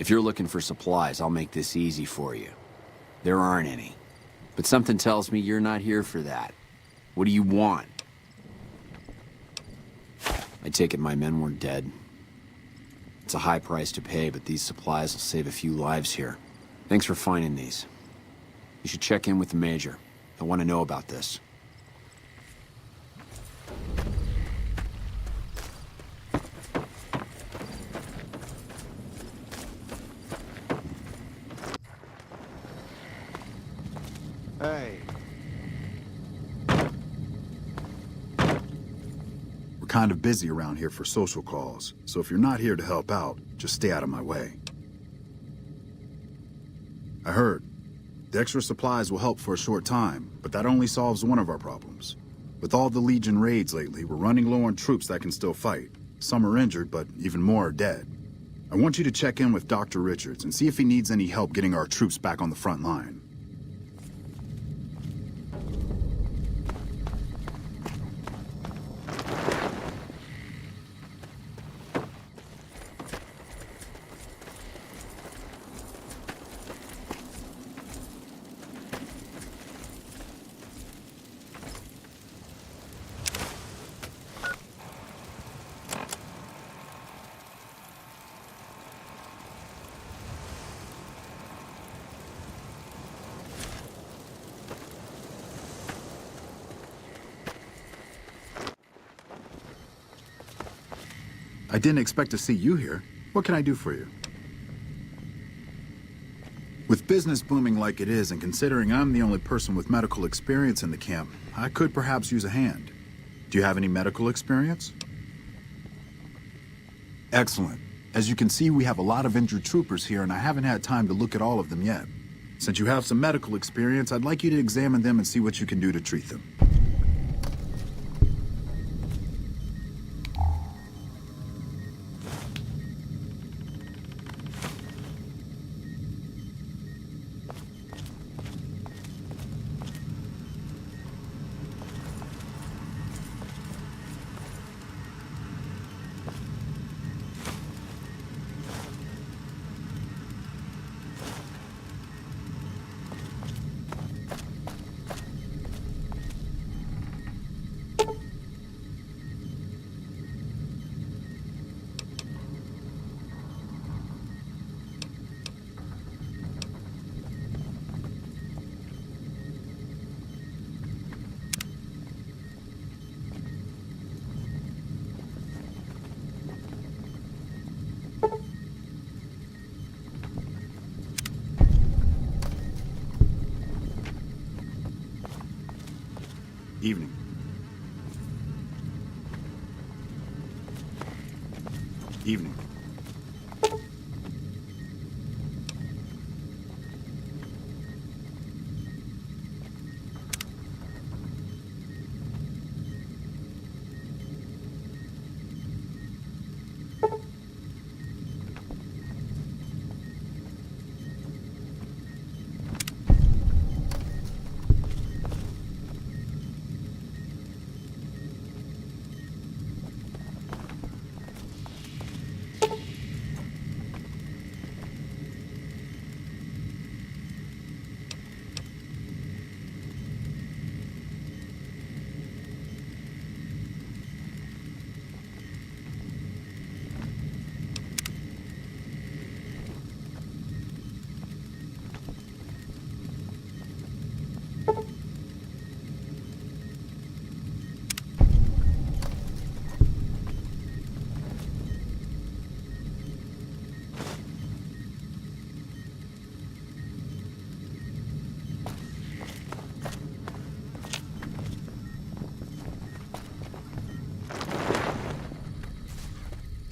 If you're looking for supplies, I'll make this easy for you. There aren't any. But something tells me you're not here for that. What do you want? I take it my men weren't dead. It's a high price to pay, but these supplies will save a few lives here. Thanks for finding these. You should check in with the Major. I want to know about this. Hey. We're kind of busy around here for social calls, so if you're not here to help out, just stay out of my way. I heard. The extra supplies will help for a short time, but that only solves one of our problems. With all the Legion raids lately, we're running low on troops that can still fight. Some are injured, but even more are dead. I want you to check in with Dr. Richards and see if he needs any help getting our troops back on the front line. I didn't expect to see you here. What can I do for you? With business booming like it is, and considering I'm the only person with medical experience in the camp, I could perhaps use a hand. Do you have any medical experience? Excellent. As you can see, we have a lot of injured troopers here, and I haven't had time to look at all of them yet. Since you have some medical experience, I'd like you to examine them and see what you can do to treat them. Evening. Evening.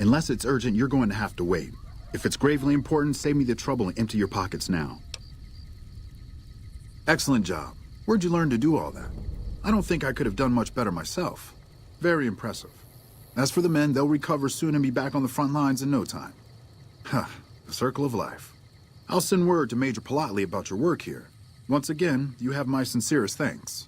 Unless it's urgent, you're going to have to wait. If it's gravely important, save me the trouble and empty your pockets now. Excellent job. Where'd you learn to do all that? I don't think I could have done much better myself. Very impressive. As for the men, they'll recover soon and be back on the front lines in no time. Huh, the circle of life. I'll send word to Major Politely about your work here. Once again, you have my sincerest thanks.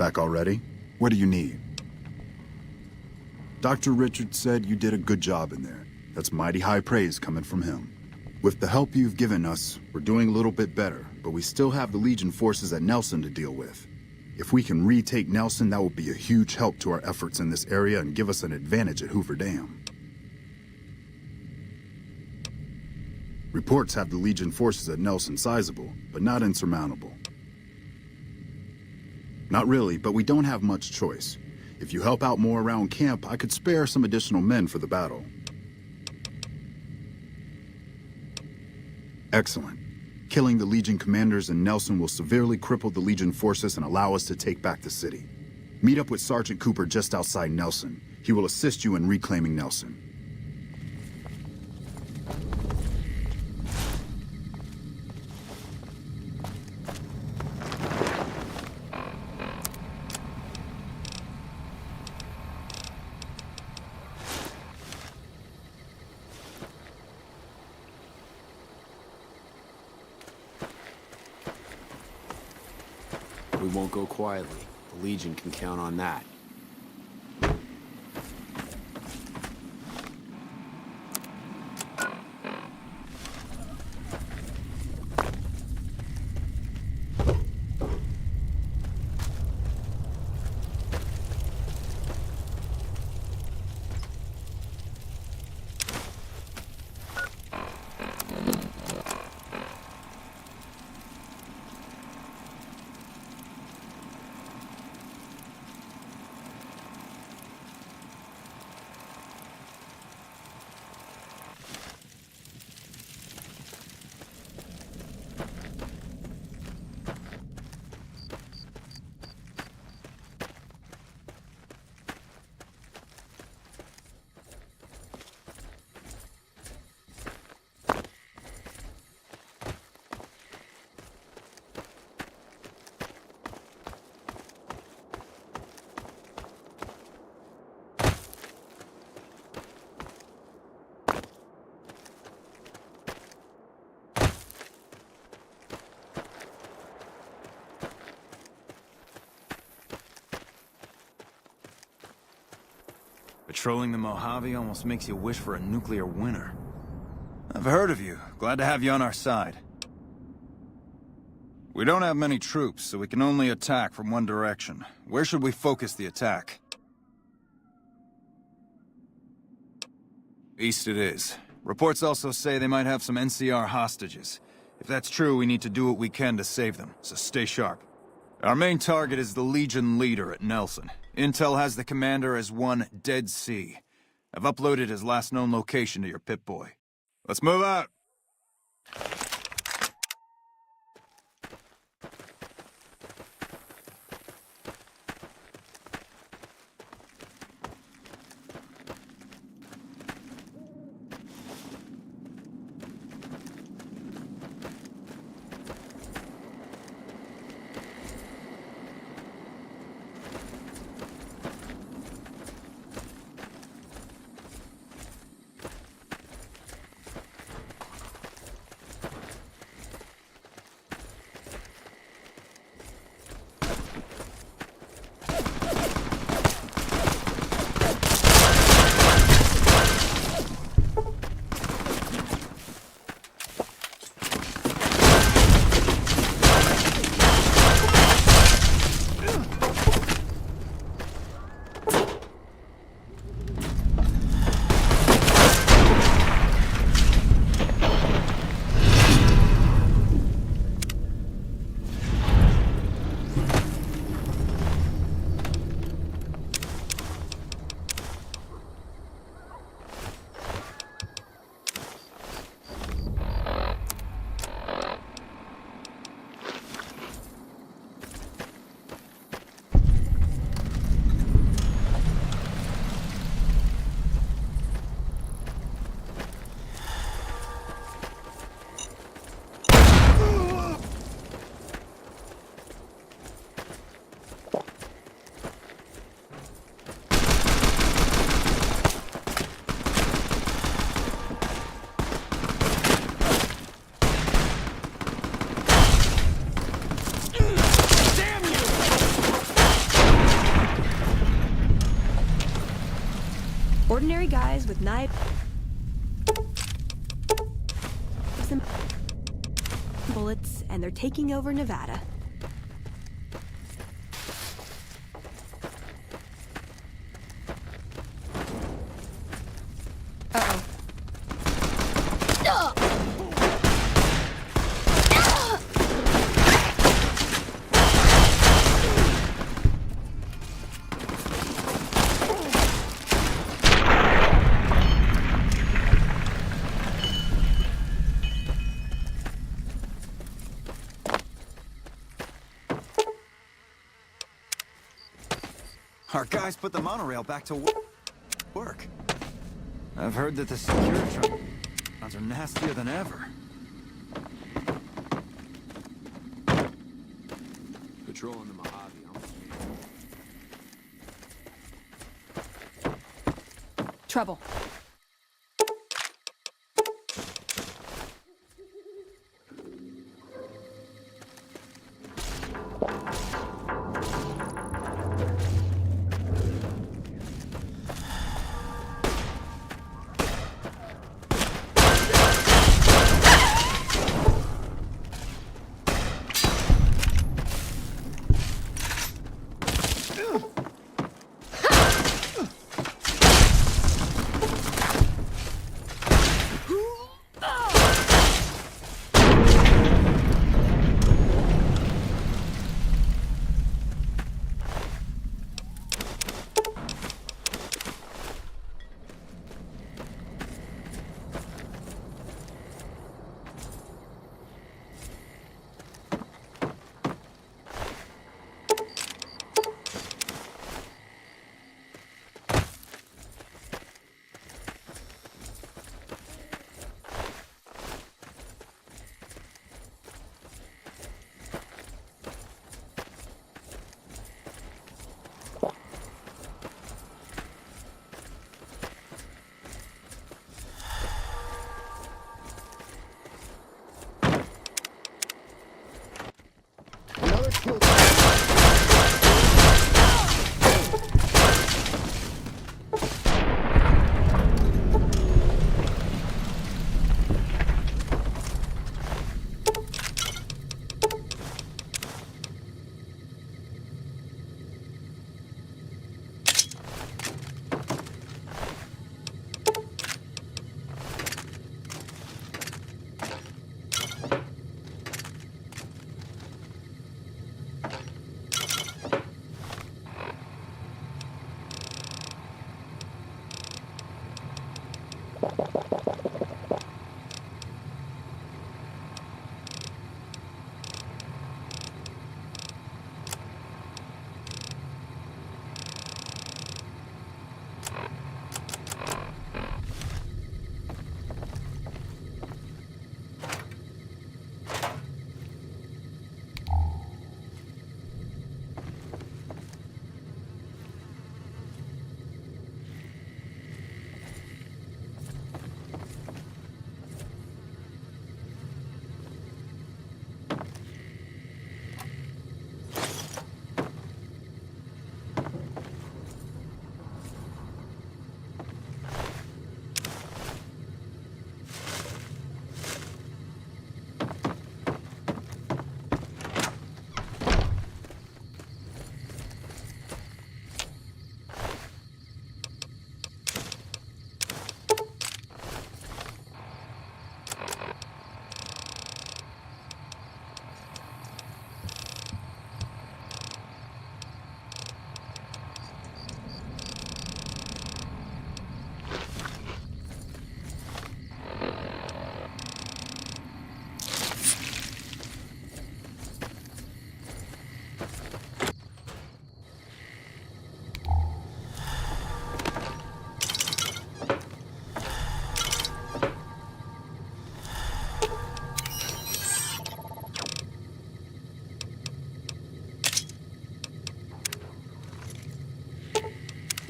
Back already? What do you need? Dr. Richards said you did a good job in there. That's mighty high praise coming from him. With the help you've given us, we're doing a little bit better, but we still have the Legion forces at Nelson to deal with. If we can retake Nelson, that will be a huge help to our efforts in this area and give us an advantage at Hoover Dam. Reports have the Legion forces at Nelson sizable, but not insurmountable. Not really, but we don't have much choice. If you help out more around camp, I could spare some additional men for the battle. Excellent. Killing the Legion commanders in Nelson will severely cripple the Legion forces and allow us to take back the city. Meet up with Sergeant Cooper just outside Nelson. He will assist you in reclaiming Nelson. We won't go quietly. The Legion can count on that. Patrolling the Mojave almost makes you wish for a nuclear winter. I've heard of you. Glad to have you on our side. We don't have many troops, so we can only attack from one direction. Where should we focus the attack? East it is. Reports also say they might have some NCR hostages. If that's true, we need to do what we can to save them, so stay sharp. Our main target is the Legion leader at Nelson. Intel has the commander as one Dead Sea. I've uploaded his last known location to your Pip-Boy. Let's move out! Ordinary guys with knives and bullets, and they're taking over Nevada. Our guys put the monorail back to work. I've heard that the Securitrons are nastier than ever. Patrolling the Mojave. Trouble.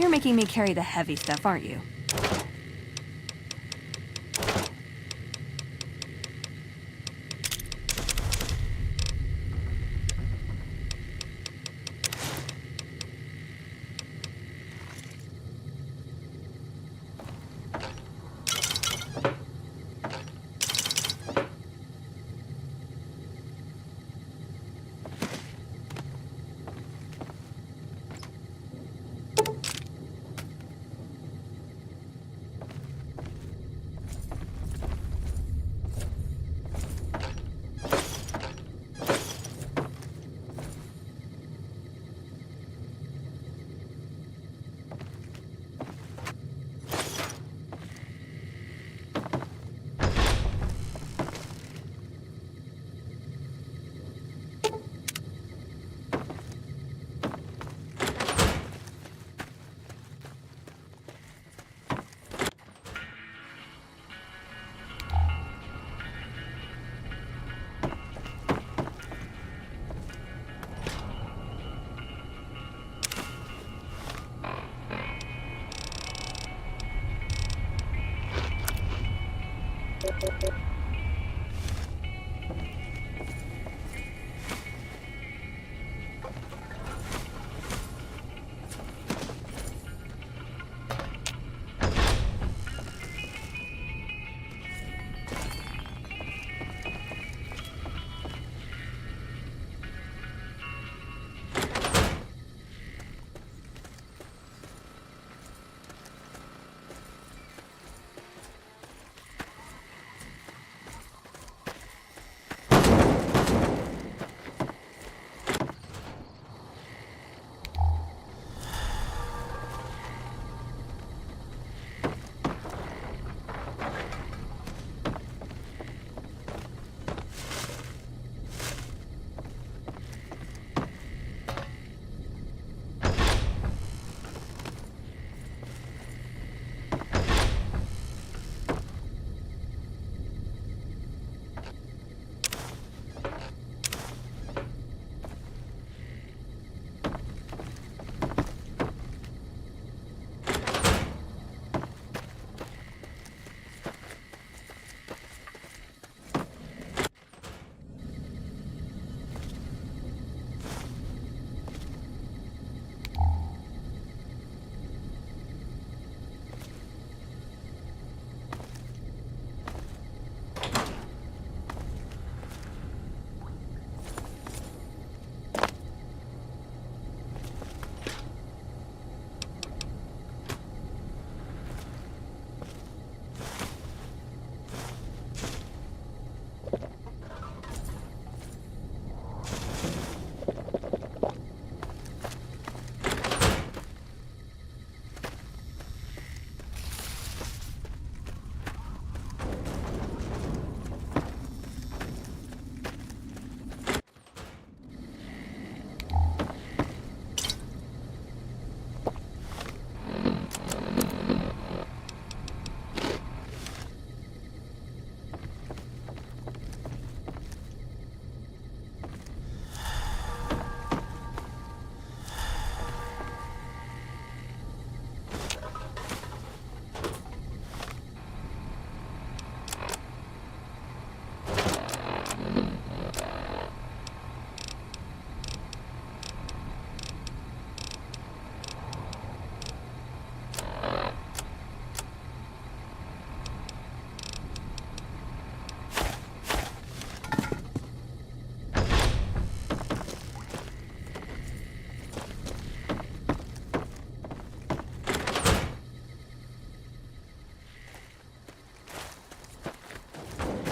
You're making me carry the heavy stuff, aren't you?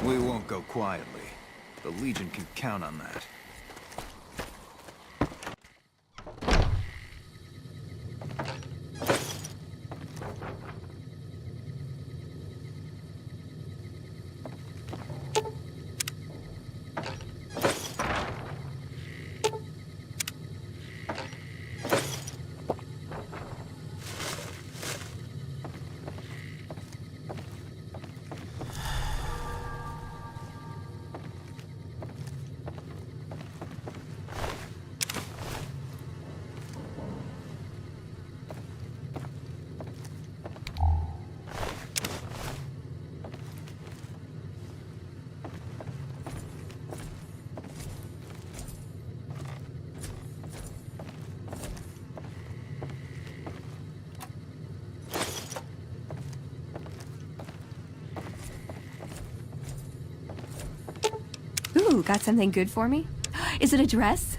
We won't go quietly. The Legion can count on that. Ooh, got something good for me? Is it a dress?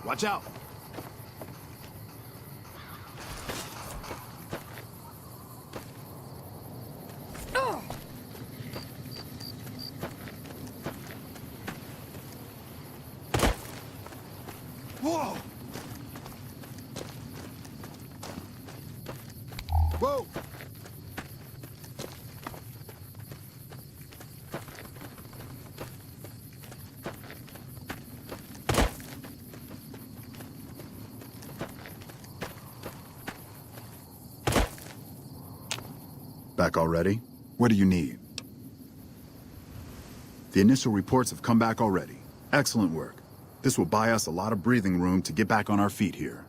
Watch out! Whoa! Whoa! Back already? What do you need? The initial reports have come back already. Excellent work. This will buy us a lot of breathing room to get back on our feet here.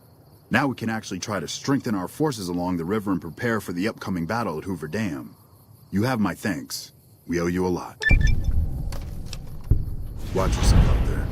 Now we can actually try to strengthen our forces along the river and prepare for the upcoming battle at Hoover Dam. You have my thanks. We owe you a lot. Watch yourself out there.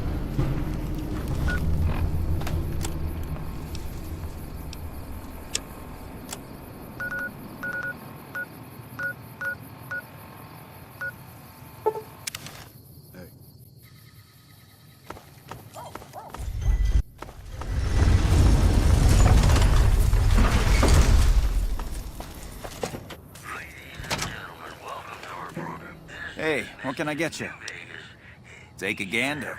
Hey, what can I get you? Take a gander.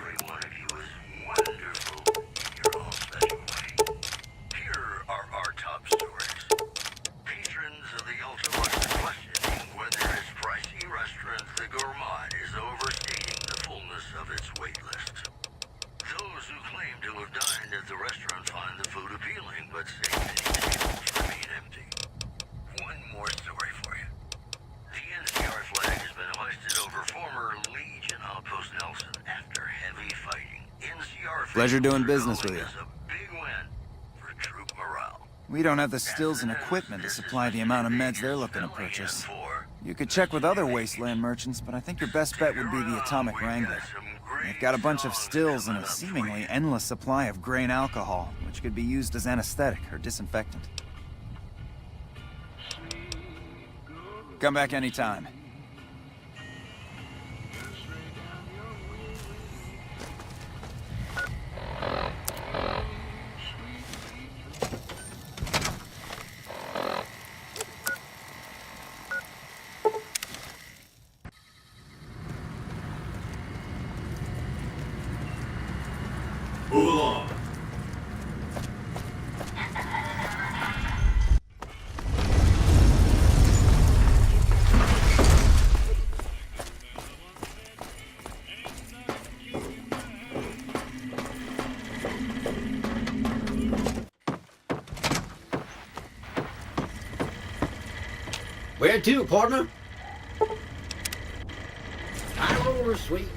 Pleasure doing business with you. We don't have the stills and equipment to supply the amount of meds they're looking to purchase. You could check with other wasteland merchants, but I think your best bet would be the Atomic Wrangler. They've got a bunch of stills and a seemingly endless supply of grain alcohol, which could be used as anesthetic or disinfectant. Come back anytime. Move along. Where to, partner? I'm over, sweet.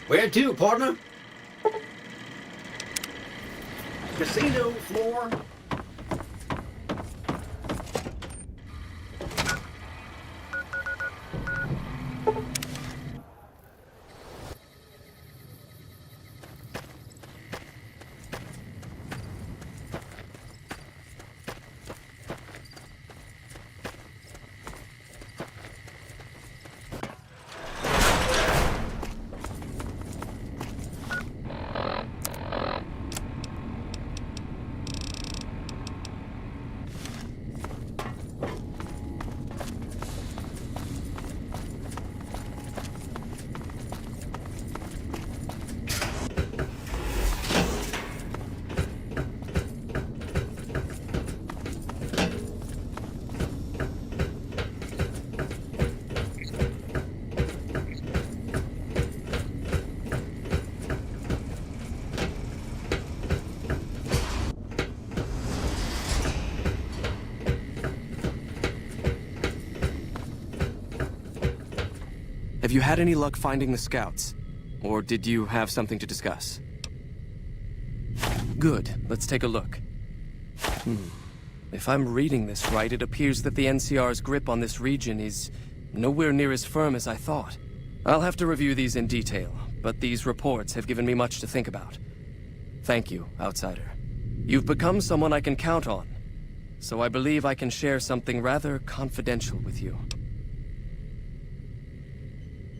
Where to, partner? Casino floor. Have you had any luck finding the scouts? Or did you have something to discuss? Good. Let's take a look. If I'm reading this right, it appears that the NCR's grip on this region is nowhere near as firm as I thought. I'll have to review these in detail, but these reports have given me much to think about. Thank you, Outsider. You've become someone I can count on, so I believe I can share something rather confidential with you.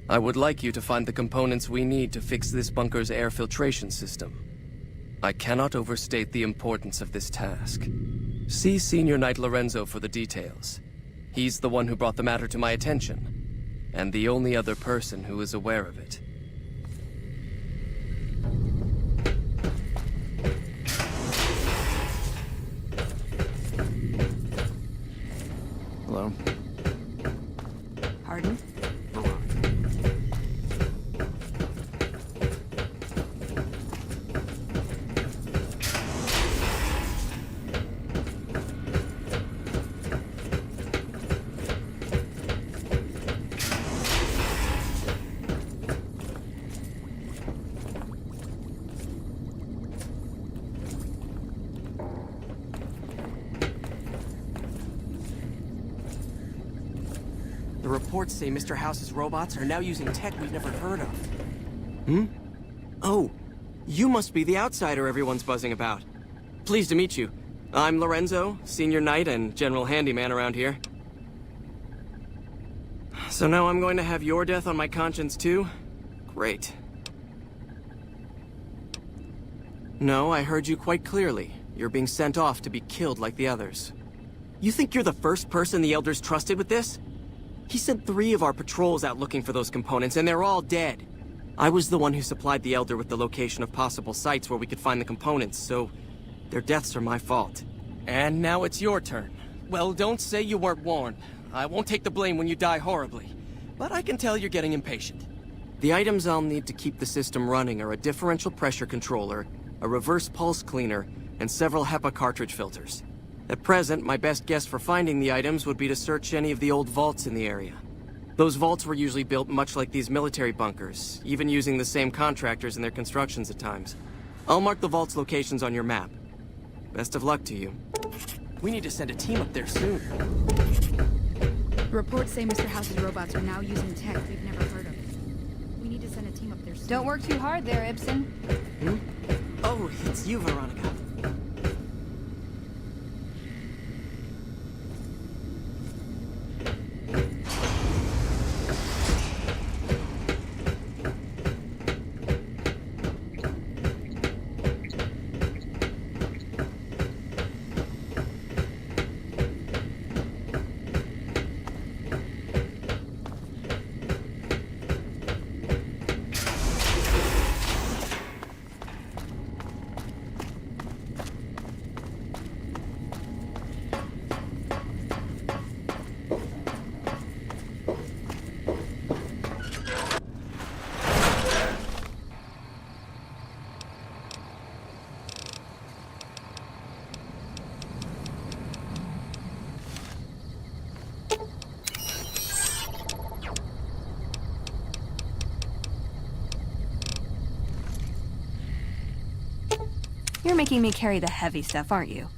I would like you to find the components we need to fix this bunker's air filtration system. I cannot overstate the importance of this task. See Senior Knight Lorenzo for the details. He's the one who brought the matter to my attention, and the only other person who is aware of it. Hello? Pardon? The reports say Mr. House's robots are now using tech we've never heard of. Oh, you must be the outsider everyone's buzzing about. Pleased to meet you. I'm Lorenzo, Senior Knight and General Handyman around here. So now I'm going to have your death on my conscience too? Great. No, I heard you quite clearly. You're being sent off to be killed like the others. You think you're the first person the Elders trusted with this? He sent 3 of our patrols out looking for those components, and they're all dead. I was the one who supplied the Elder with the location of possible sites where we could find the components, so their deaths are my fault. And now it's your turn. Well, don't say you weren't warned. I won't take the blame when you die horribly, but I can tell you're getting impatient. The items I'll need to keep the system running are a differential pressure controller, a reverse pulse cleaner, and several HEPA cartridge filters. At present, my best guess for finding the items would be to search any of the old vaults in the area. Those vaults were usually built much like these military bunkers, even using the same contractors in their constructions at times. I'll mark the vault's locations on your map. Best of luck to you. We need to send a team up there soon. Reports say Mr. House's robots are now using tech we've never heard of. We need to send a team up there soon. Don't work too hard there, Ibsen. Oh, it's you, Veronica. You're making me carry the heavy stuff, aren't you?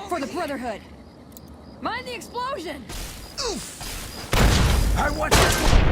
For the Brotherhood! Mind the explosion! I want you.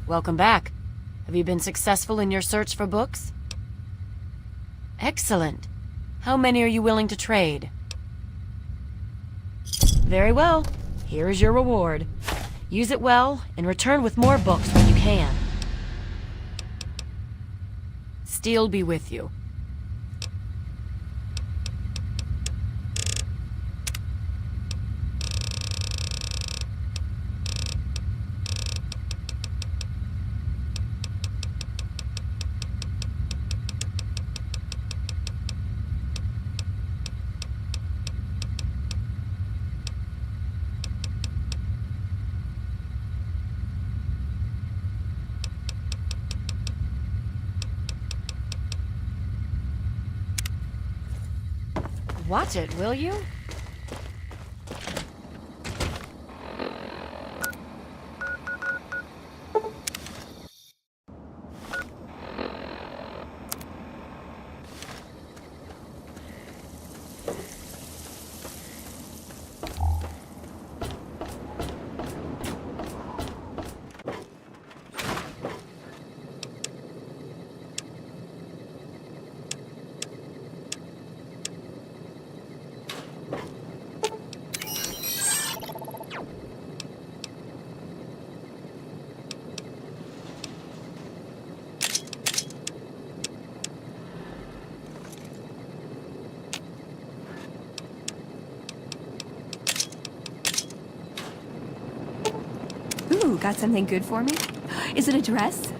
Welcome back. Have you been successful in your search for books? Excellent. How many are you willing to trade? Very well. Here is your reward. Use it well, and return with more books when you can. Steel be with you. Watch it, will you? Ooh, got something good for me? Is it a dress?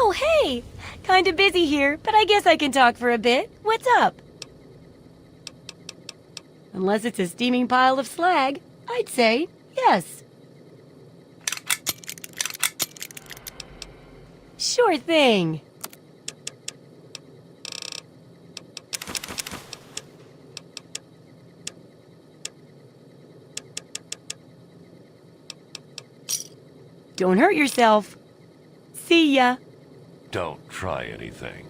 Oh, hey! Kinda busy here, but I guess I can talk for a bit. What's up? Unless it's a steaming pile of slag, I'd say yes. Sure thing. Don't hurt yourself. See ya. Don't try anything.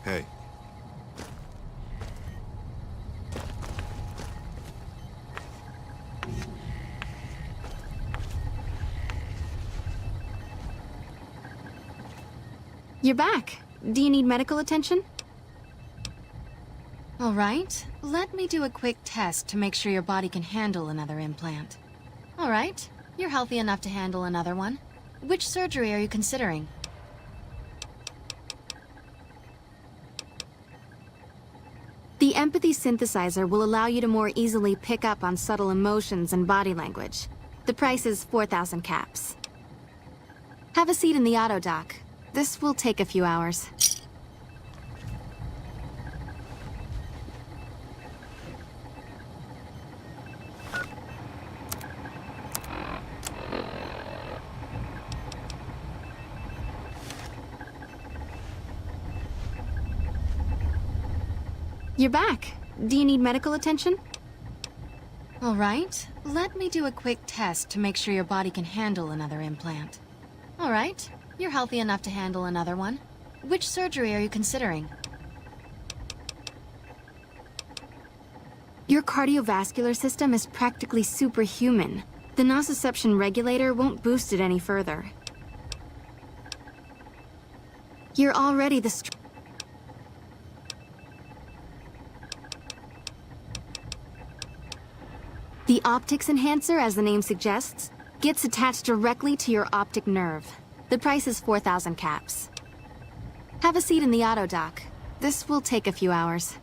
Hey. You're back. Do you need medical attention? All right. Let me do a quick test to make sure your body can handle another implant. All right. You're healthy enough to handle another one. Which surgery are you considering? The empathy synthesizer will allow you to more easily pick up on subtle emotions and body language. The price is 4,000 caps. Have a seat in the auto dock. This will take a few hours. You're back. Do you need medical attention? All right. Let me do a quick test to make sure your body can handle another implant. All right. You're healthy enough to handle another one. Which surgery are you considering? Your cardiovascular system is practically superhuman. The nociception regulator won't boost it any further. You're already the The optics enhancer, as the name suggests, gets attached directly to your optic nerve. The price is 4,000 caps. Have a seat in the auto dock. This will take a few hours.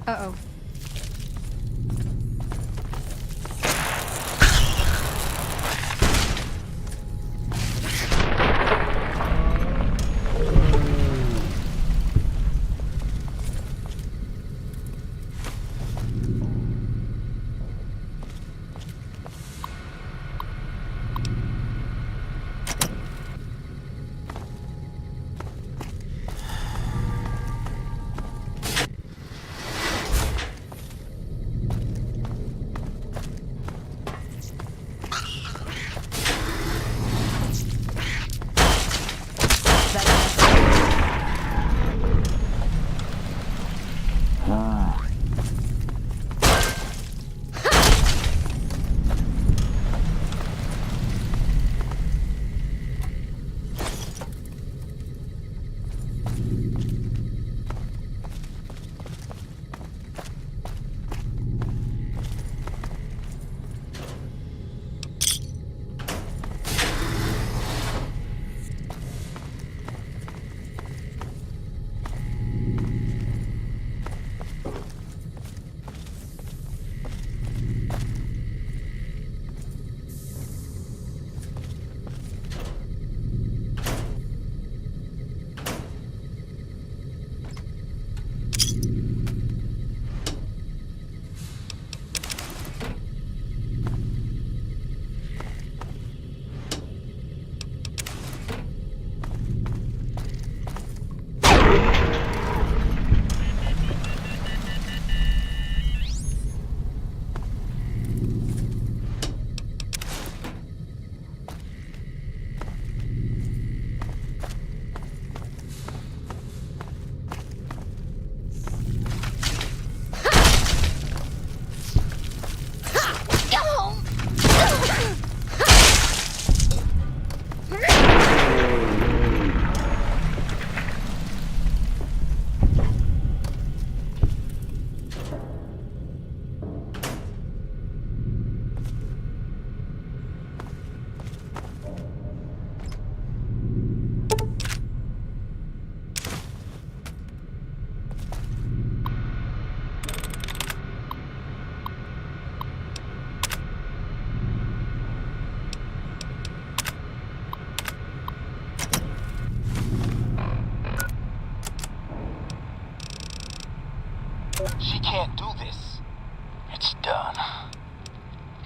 Uh-oh. She can't do this. It's done.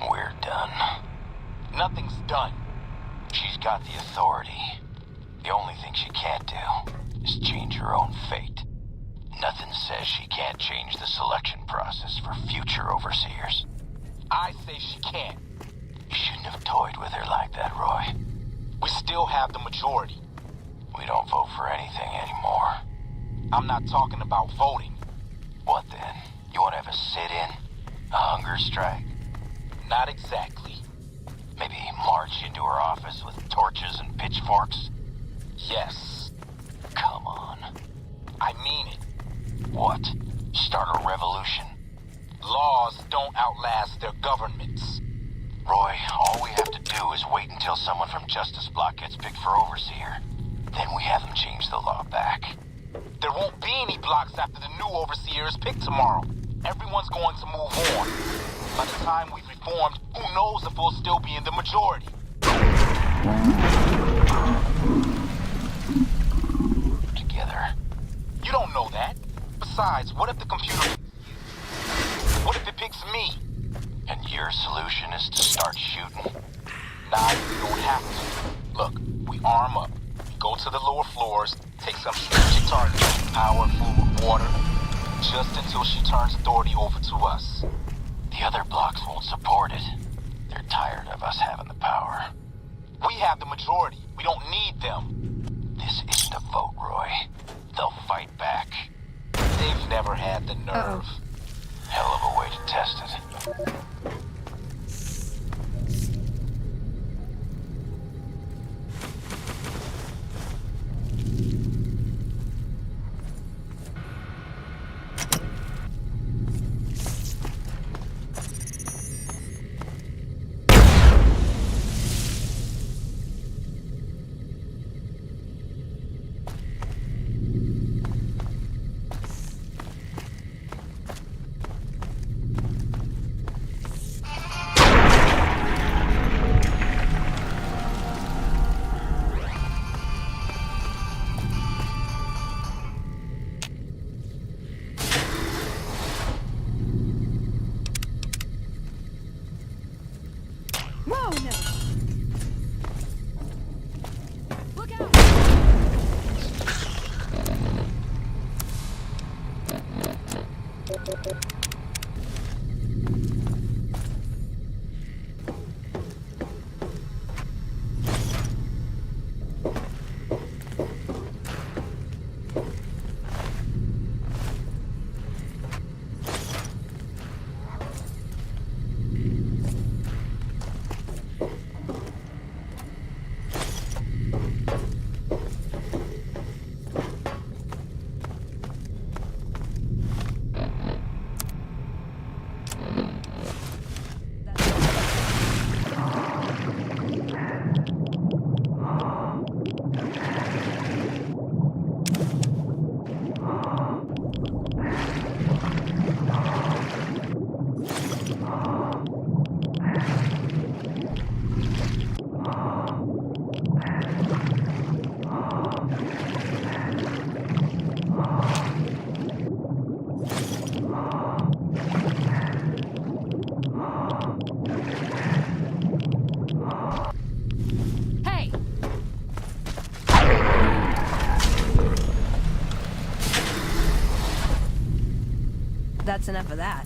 We're done. Nothing's done. She's got the authority. The only thing she can't do is change her own fate. Nothing says she can't change the selection process for future overseers. I say she can't. You shouldn't have toyed with her like that, Roy. We still have the majority. We don't vote for anything anymore. I'm not talking about voting. What then? You want to have a sit-in? A hunger strike? Not exactly. Maybe march into her office with torches and pitchforks? Yes. Come on. I mean it. What? Start a revolution? Laws don't outlast their governments. Roy, all we have to do is wait until someone from Justice Block gets picked for overseer. Then we have them change the law back. There won't be any blocks after the new overseer is picked tomorrow. Everyone's going to move on. By the time we've reformed, who knows if we'll still be in the majority? Besides, what if the computer... What if it picks me? And your solution is to start shooting? Nah, you don't have to. Look, we arm up. We go to the lower floors, take some strategic targets, power, food, water, just until she turns authority over to us. The other blocks won't support it. They're tired of us having the power. We have the majority. We don't need them. This isn't a vote, Roy. They'll fight back. They've never had the nerve. Hell of a way to test it. Whoa, no! Look out! Hey! That's enough of that.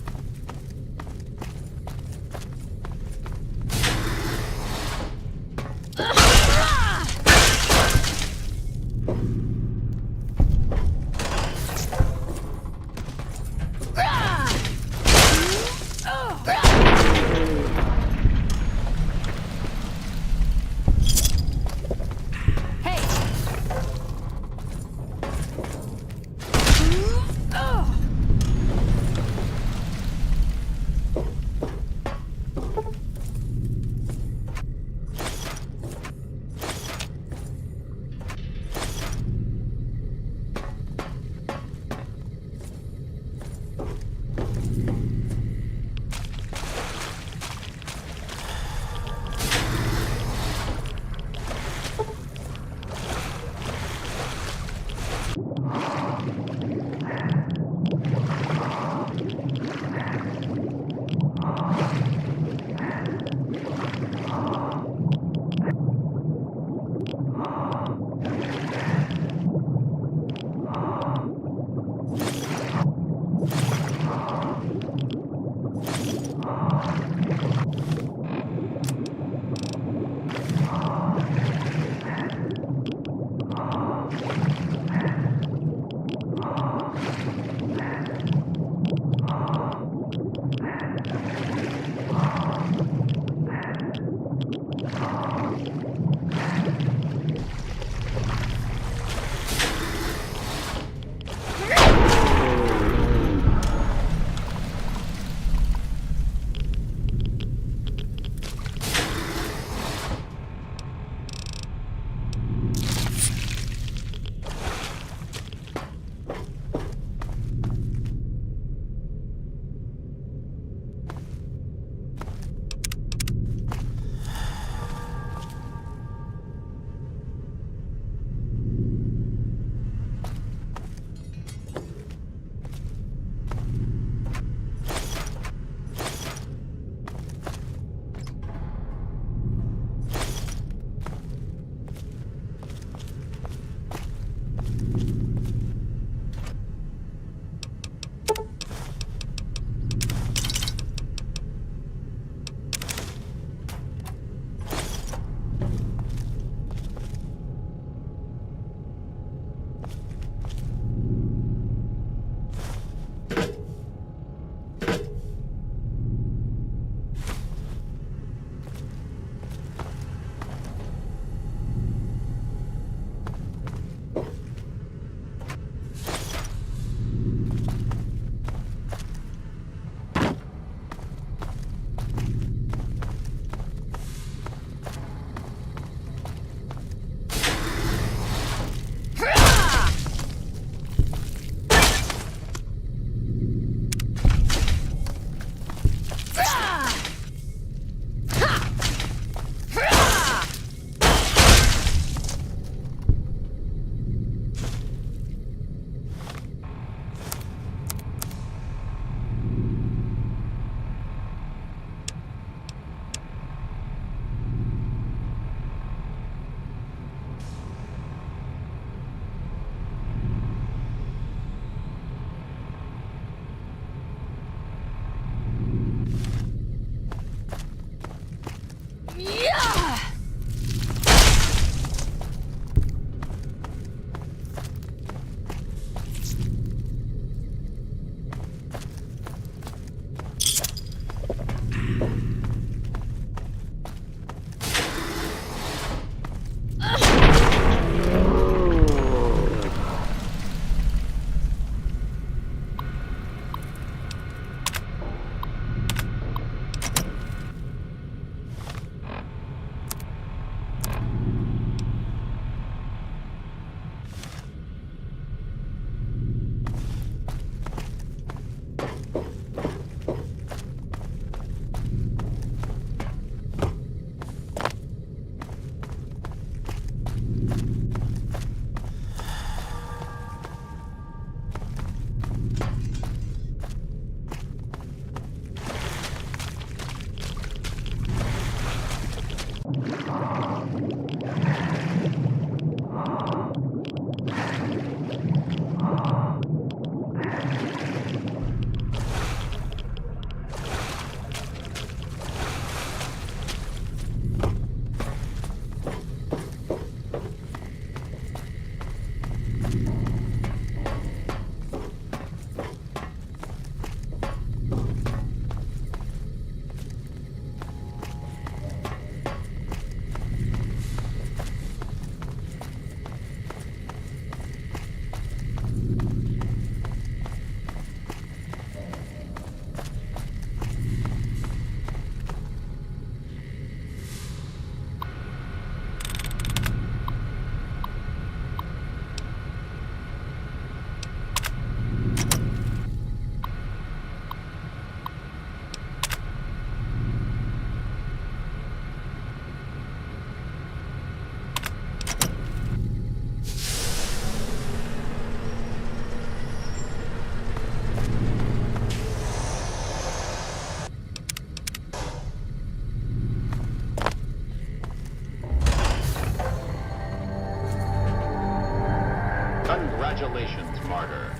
Congratulations, Martyr.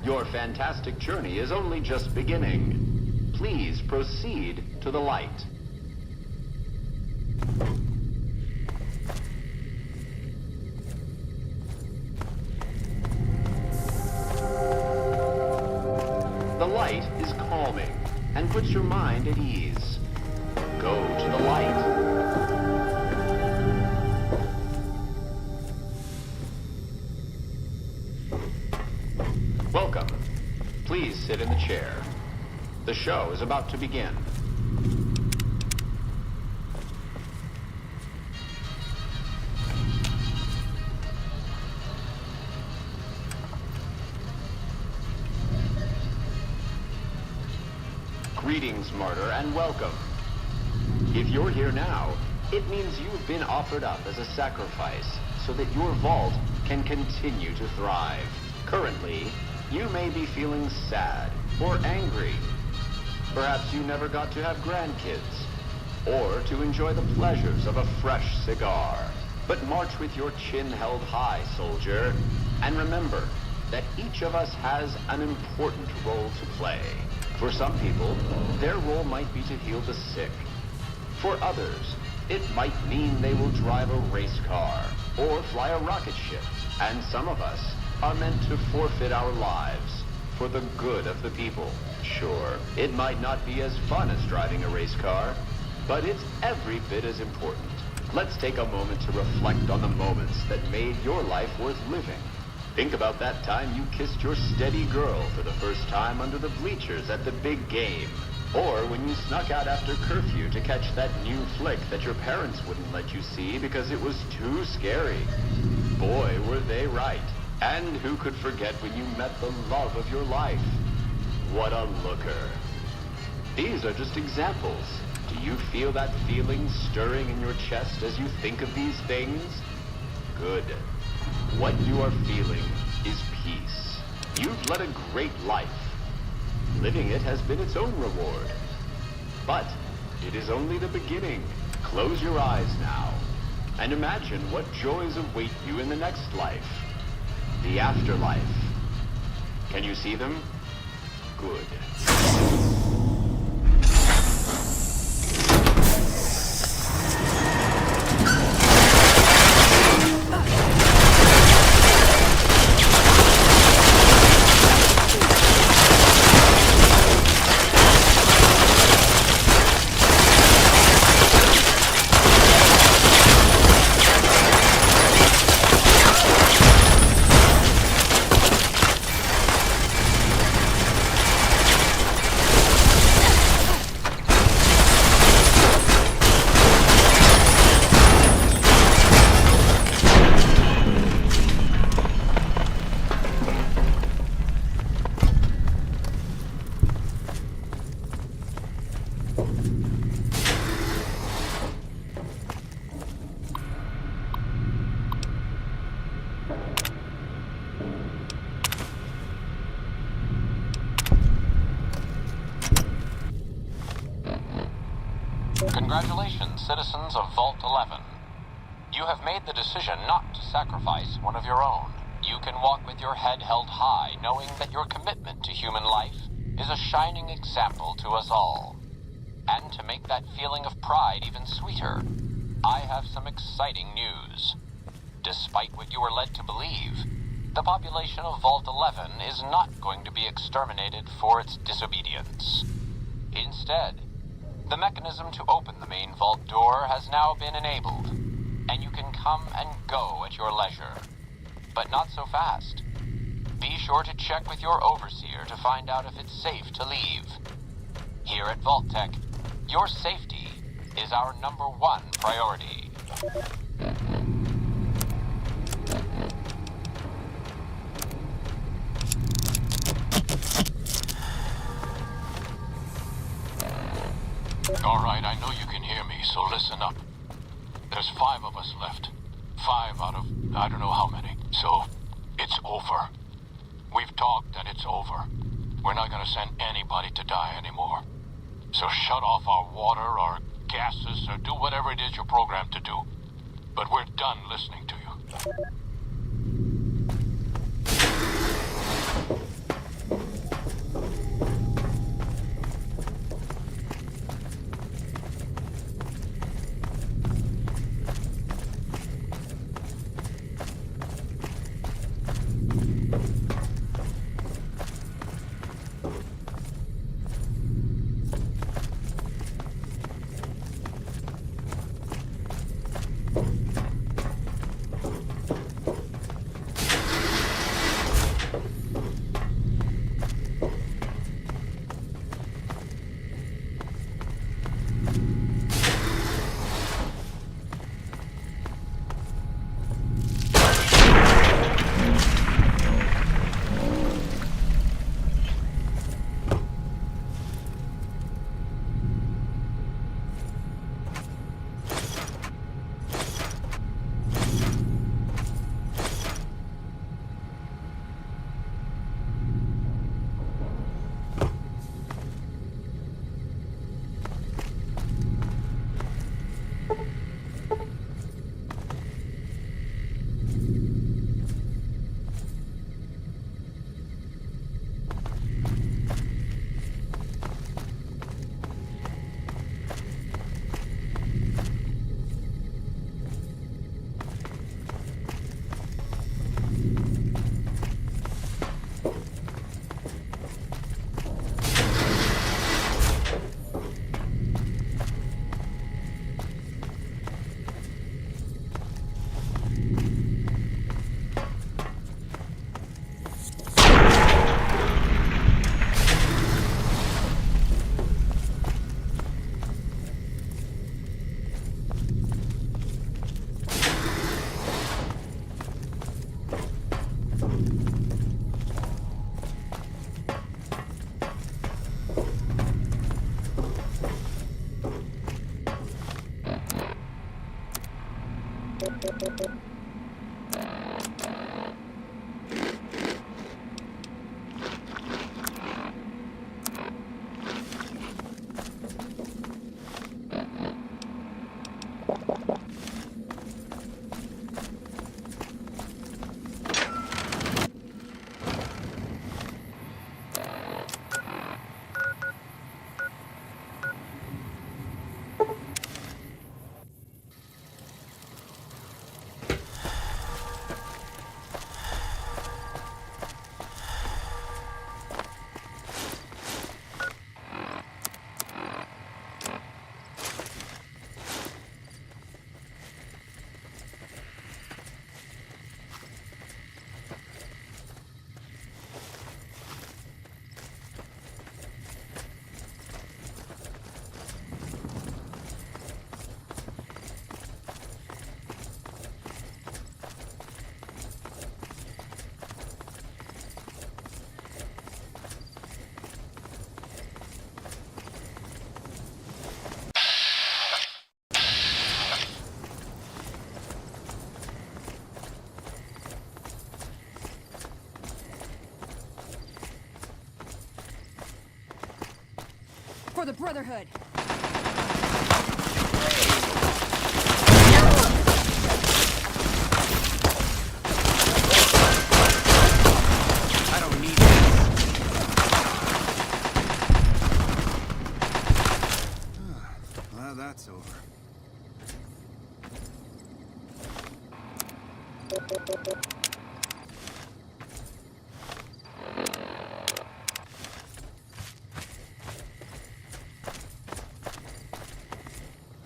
Your fantastic journey is only just beginning. Please proceed to the light. The light is calming and puts your mind at ease. Go to the light. Welcome. Please sit in the chair. The show is about to begin. Greetings, Martyr, and welcome. If you're here now, it means you've been offered up as a sacrifice so that your vault can continue to thrive. Currently, you may be feeling sad or angry. Perhaps you never got to have grandkids, or to enjoy the pleasures of a fresh cigar. But march with your chin held high, soldier, and remember that each of us has an important role to play. For some people, their role might be to heal the sick. For others, it might mean they will drive a race car or fly a rocket ship. And some of us are meant to forfeit our lives for the good of the people. Sure, it might not be as fun as driving a race car, but it's every bit as important. Let's take a moment to reflect on the moments that made your life worth living. Think about that time you kissed your steady girl for the first time under the bleachers at the big game. Or when you snuck out after curfew to catch that new flick that your parents wouldn't let you see because it was too scary. Boy, were they right. And who could forget when you met the love of your life? What a looker. These are just examples. Do you feel that feeling stirring in your chest as you think of these things? Good. What you are feeling is peace. You've led a great life. Living it has been its own reward. But it is only the beginning. Close your eyes now and imagine what joys await you in the next life. The afterlife. Can you see them? Good. Congratulations, citizens of Vault 11. You have made the decision not to sacrifice one of your own. You can walk with your head held high, knowing that your commitment to human life is a shining example to us all. And to make that feeling of pride even sweeter, I have some exciting news. Despite what you were led to believe, the population of Vault 11 is not going to be exterminated for its disobedience. Instead, the mechanism to open the main vault door has now been enabled, and you can come and go at your leisure. But not so fast. Be sure to check with your overseer to find out if it's safe to leave. Here at Vault Tech, your safety is our #1 priority. All right, I know you can hear me, so listen up. There's 5 of us left. 5 out of I don't know how many. So, it's over. We've talked and it's over. We're not gonna send anybody to die anymore. So shut off our water, our gases, or do whatever it is you're programmed to do. But we're done listening to you. For the Brotherhood! I don't need this. Well, that's over.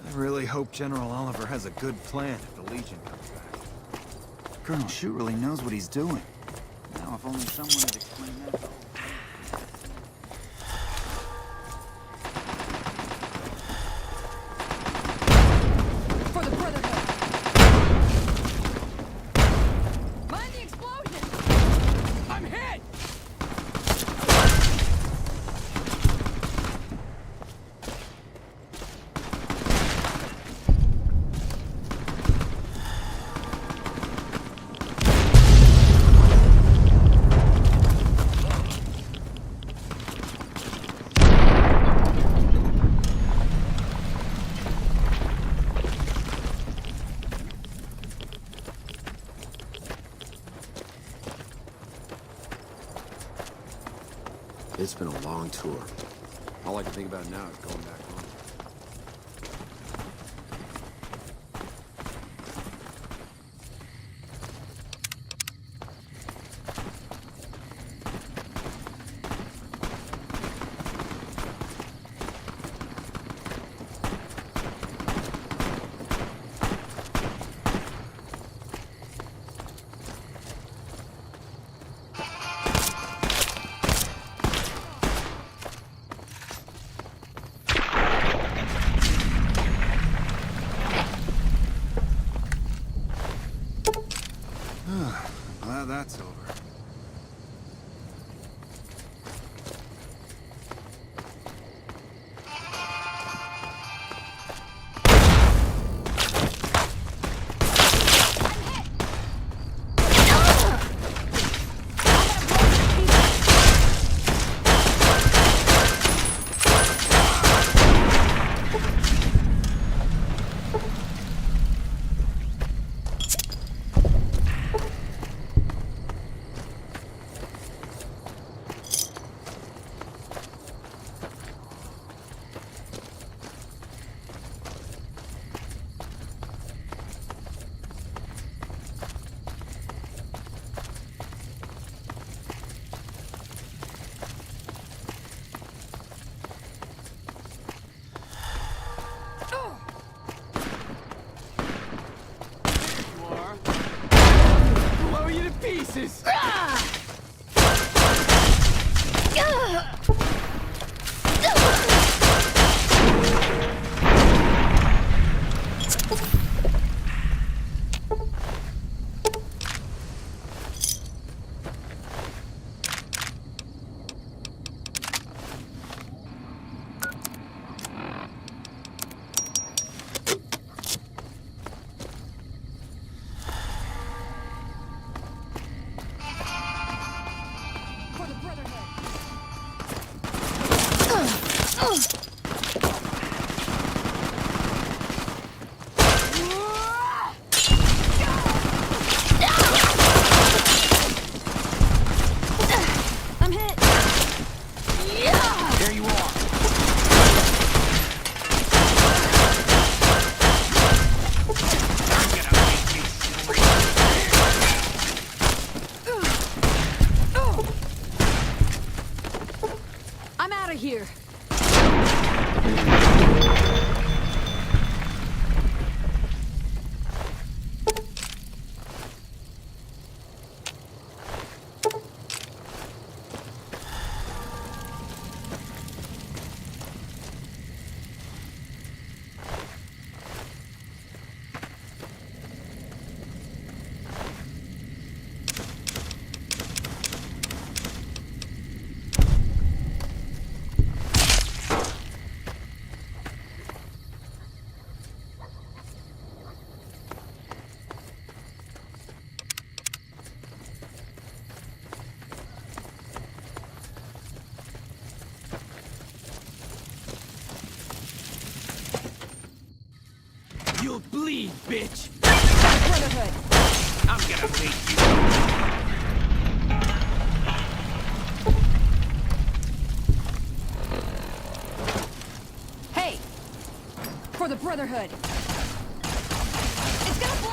I really hope General Oliver has a good plan if the Legion comes back. Colonel Shu really knows what he's doing. Now, if only someone had explained that. For the Brotherhood! Mind the explosion! I'm hit! It's been a long tour. All I can think about now is going back home. Well, that's over. Blow you to pieces! For the Brotherhood! I'm hit! There you are. I'm out of here! bitch! Brotherhood. I'm gonna make you... Hey! For the Brotherhood! It's gonna blow!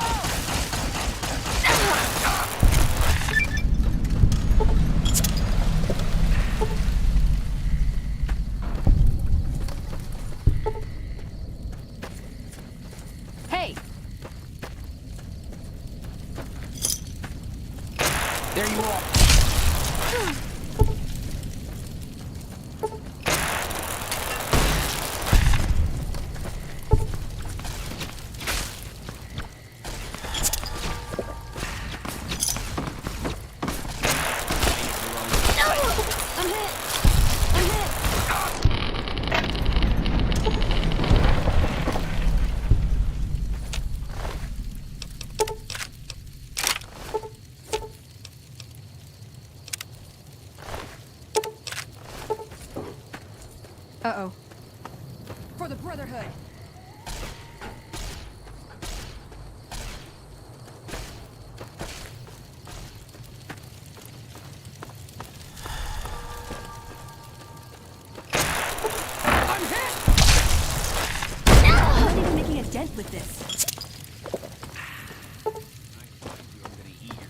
Hey! There you are! Uh-oh. For the Brotherhood! I'm not even making a dent with this.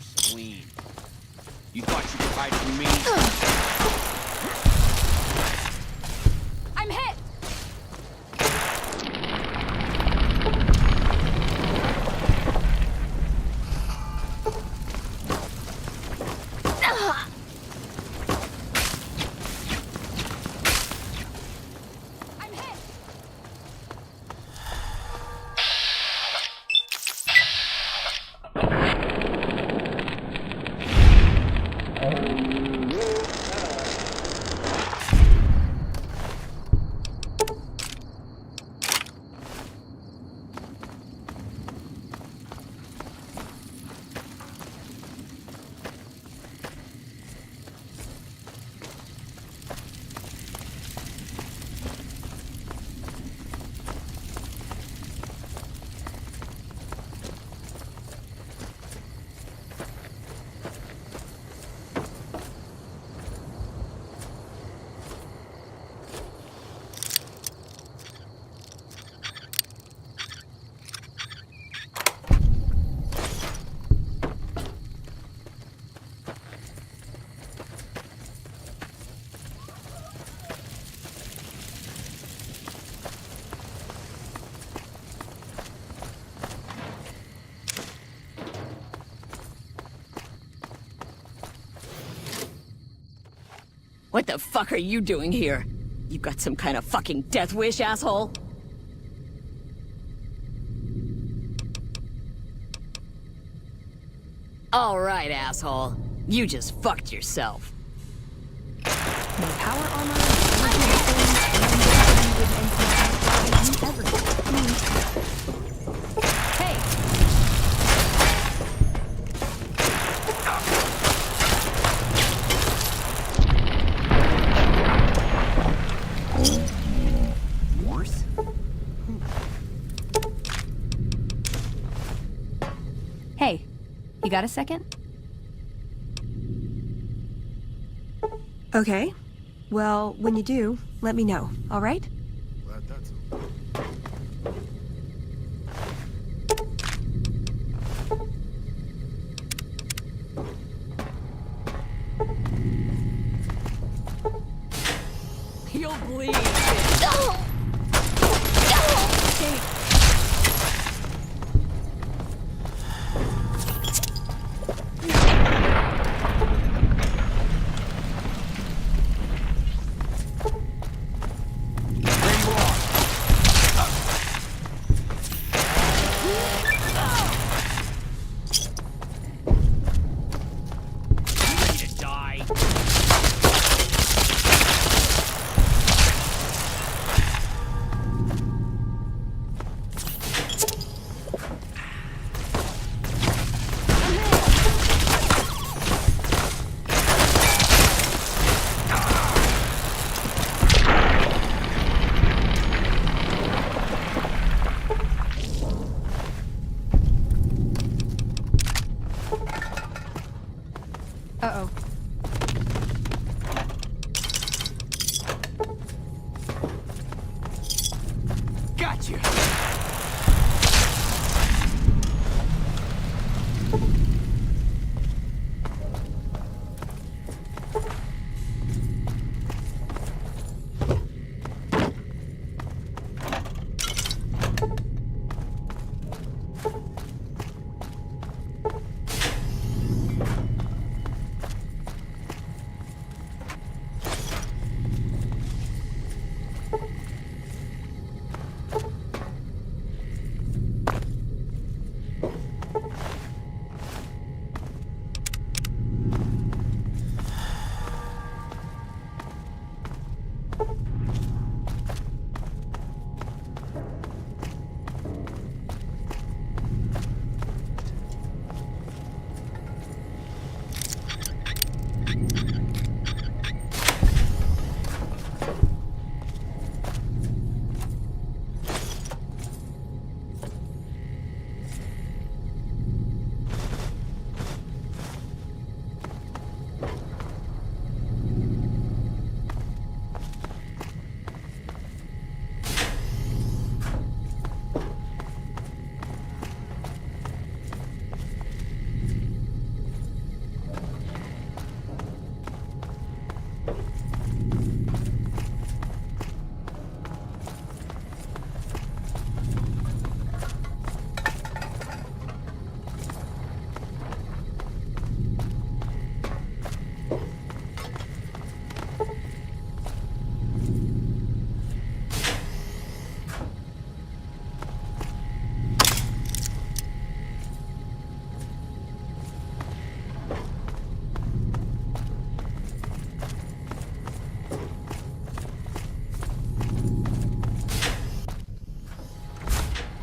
Spleen. You thought you could hide from me? I'm hit! I'm hit! What the fuck are you doing here? You got some kind of fucking death wish, asshole? All right, asshole. You just fucked yourself. No power armor, Hey! Worse? Hey, you got a second? Okay. Well, when you do, let me know, all right? You'll bleed.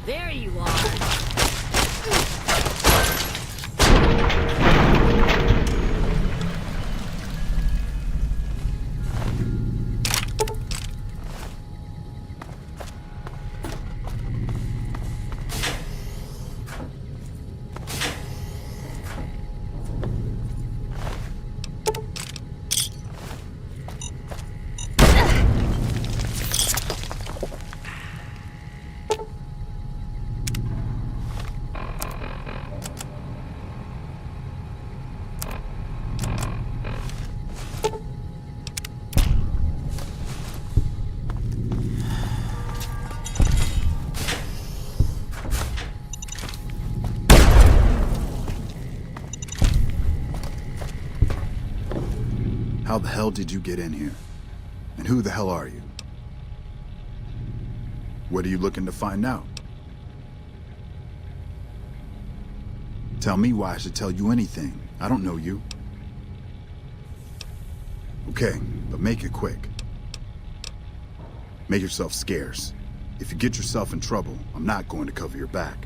There you are. How the hell did you get in here? And who the hell are you? What are you looking to find out? Tell me why I should tell you anything. I don't know you. Okay, but make it quick. Make yourself scarce. If you get yourself in trouble, I'm not going to cover your back.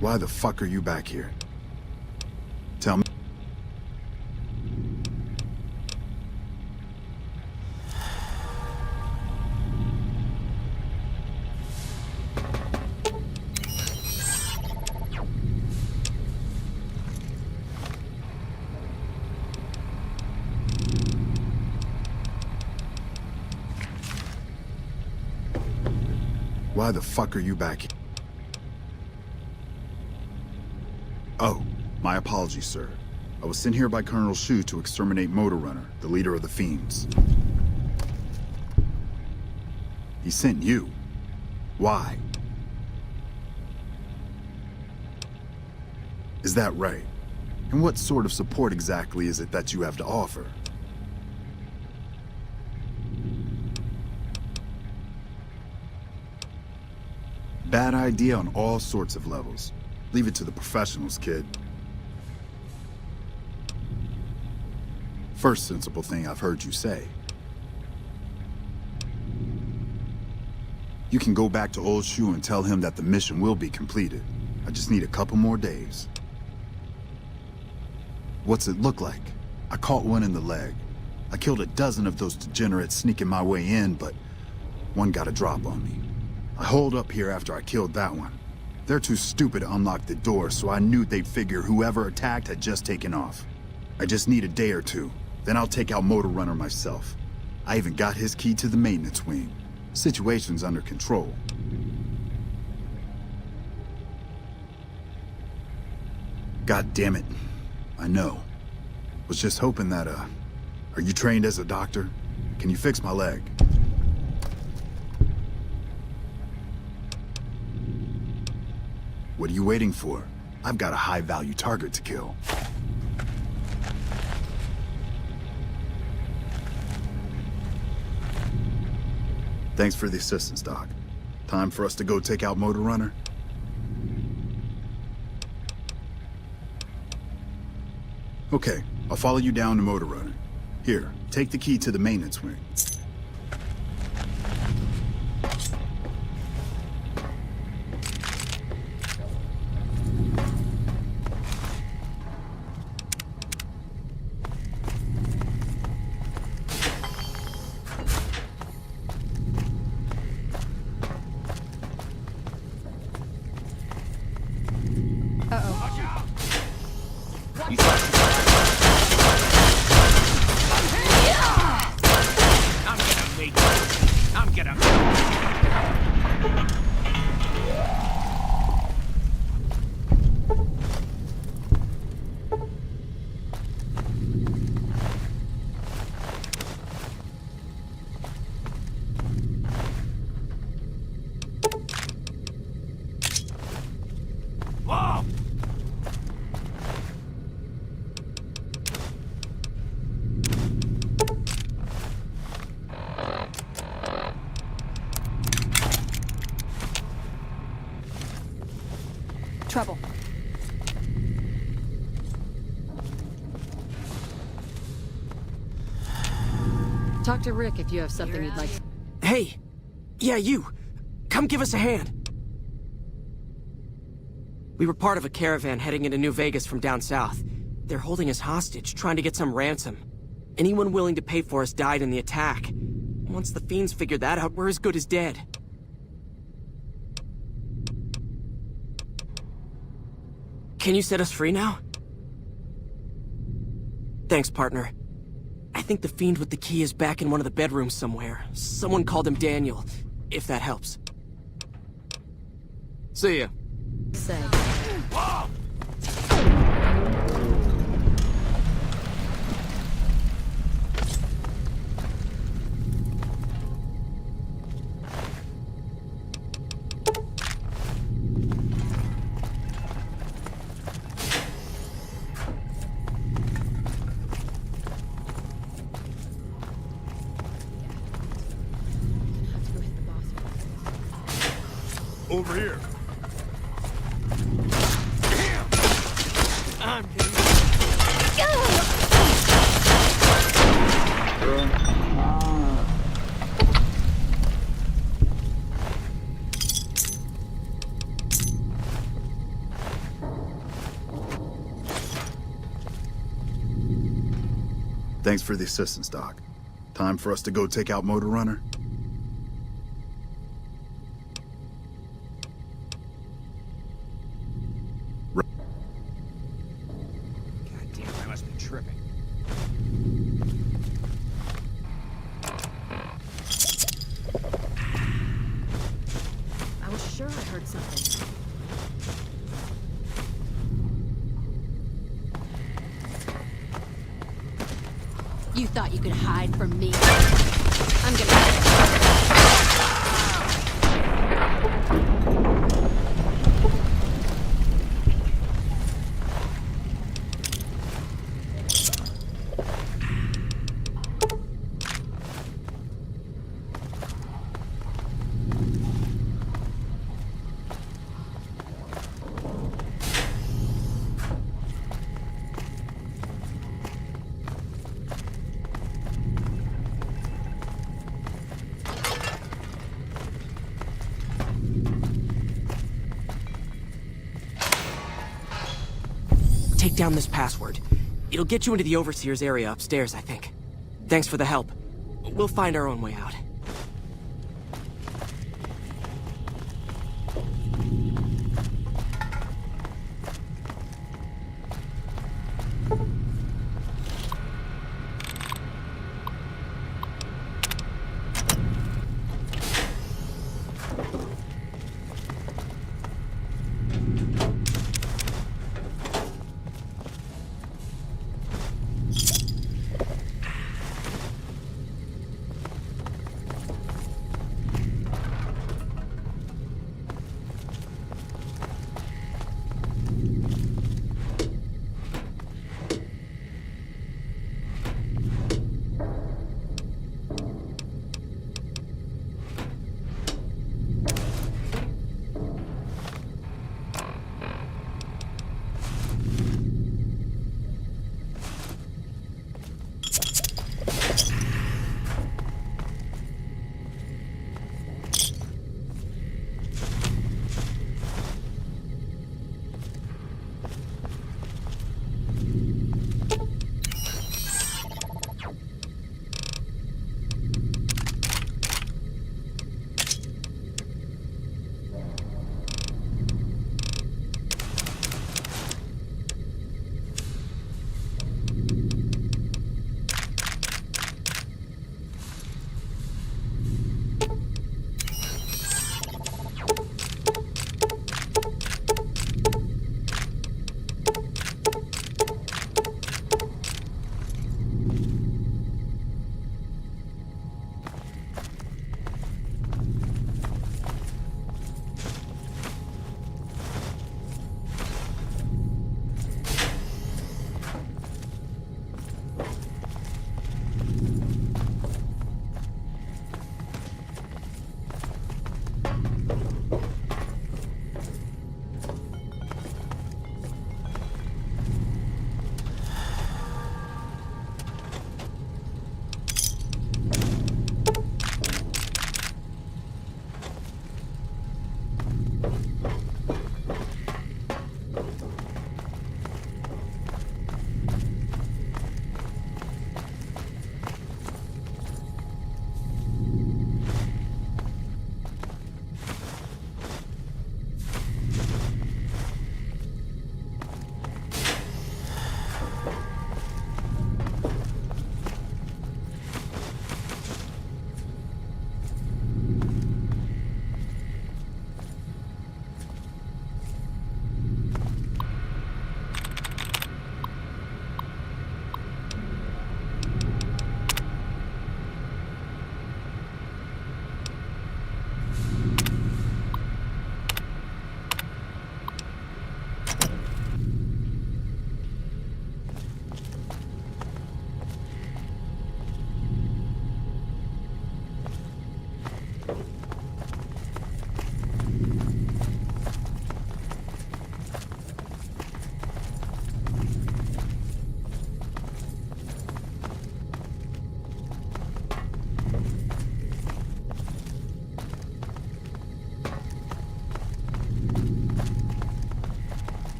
Why the fuck are you back here? Tell me. Why the fuck are you back here? Oh, my apologies, sir. I was sent here by Colonel Shu to exterminate Motor Runner, the leader of the Fiends. He sent you. Why? Is that right? And what sort of support exactly is it that you have to offer? Bad idea on all sorts of levels. Leave it to the professionals, kid. First sensible thing I've heard you say. You can go back to old Shu and tell him that the mission will be completed. I just need a couple more days. What's it look like? I caught one in the leg. I killed a dozen of those degenerates sneaking my way in, but one got a drop on me. I holed up here after I killed that one. They're too stupid to unlock the door, so I knew they'd figure whoever attacked had just taken off. I just need a day or two, then I'll take out Motor Runner myself. I even got his key to the maintenance wing. Situation's under control. God damn it. I know. Was just hoping that, Are you trained as a doctor? Can you fix my leg? What are you waiting for? I've got a high-value target to kill. Thanks for the assistance, Doc. Time for us to go take out Motor Runner? Okay, I'll follow you down to Motor Runner. Here, take the key to the maintenance wing. Trouble. Talk to Rick if you have something you'd like. Hey! Yeah, you! Come give us a hand! We were part of a caravan heading into New Vegas from down south. They're holding us hostage, trying to get some ransom. Anyone willing to pay for us died in the attack. Once the fiends figured that out, we're as good as dead. Can you set us free now? Thanks, partner. I think the fiend with the key is back in one of the bedrooms somewhere. Someone called him Daniel, if that helps. See ya. Say. Over here. I'm Thanks for the assistance, Doc. Time for us to go take out Motor Runner? I must be tripping. I was sure I heard something. You thought you could hide from me? I'm gonna... Take down this password. It'll get you into the Overseer's area upstairs, I think. Thanks for the help. We'll find our own way out.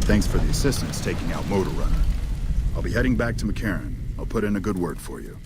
Thanks for the assistance taking out Motor Runner. I'll be heading back to McCarran. I'll put in a good word for you.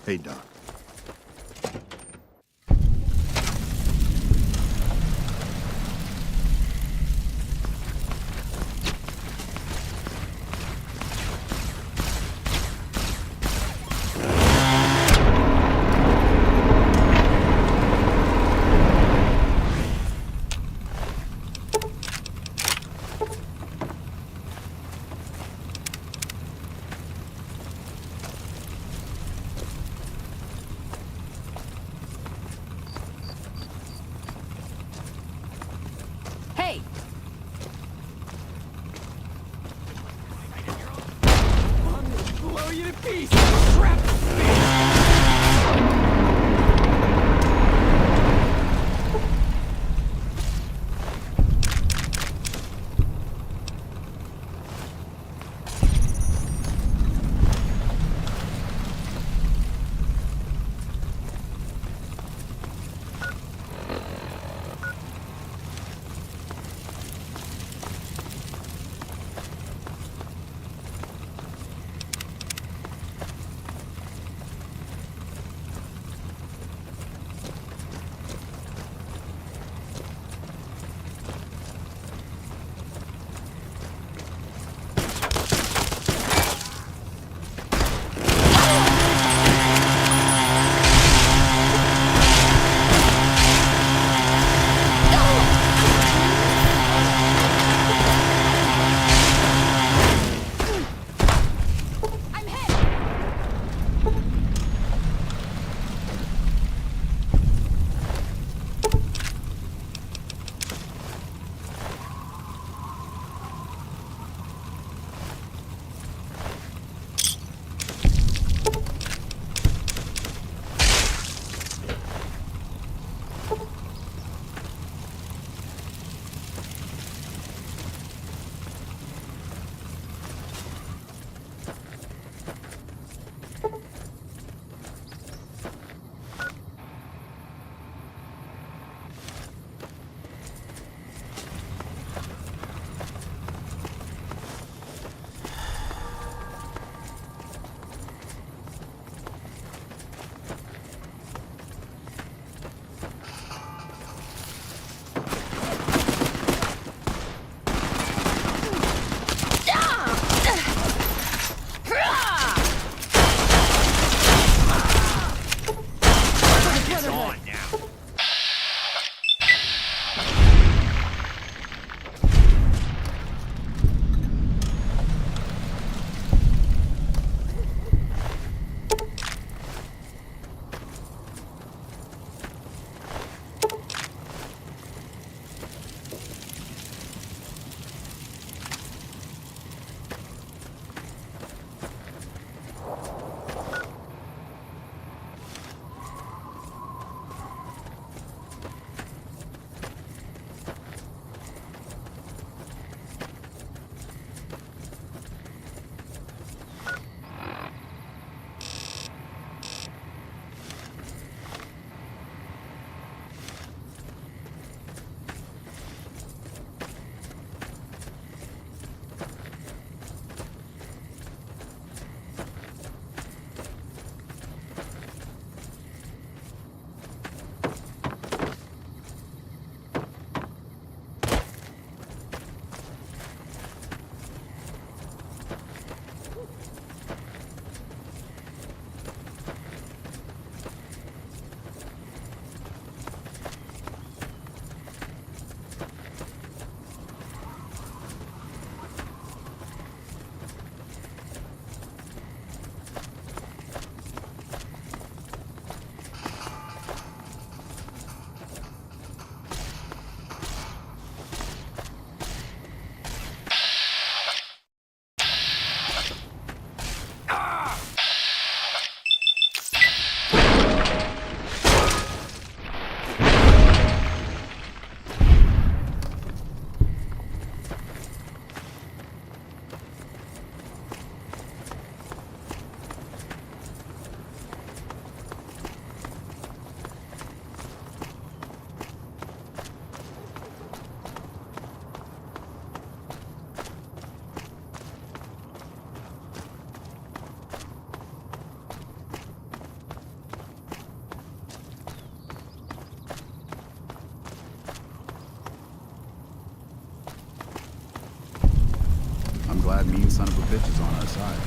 Hey, Doc. Hey! Blow you to pieces! Crap! glad mean son of a bitch is on our side.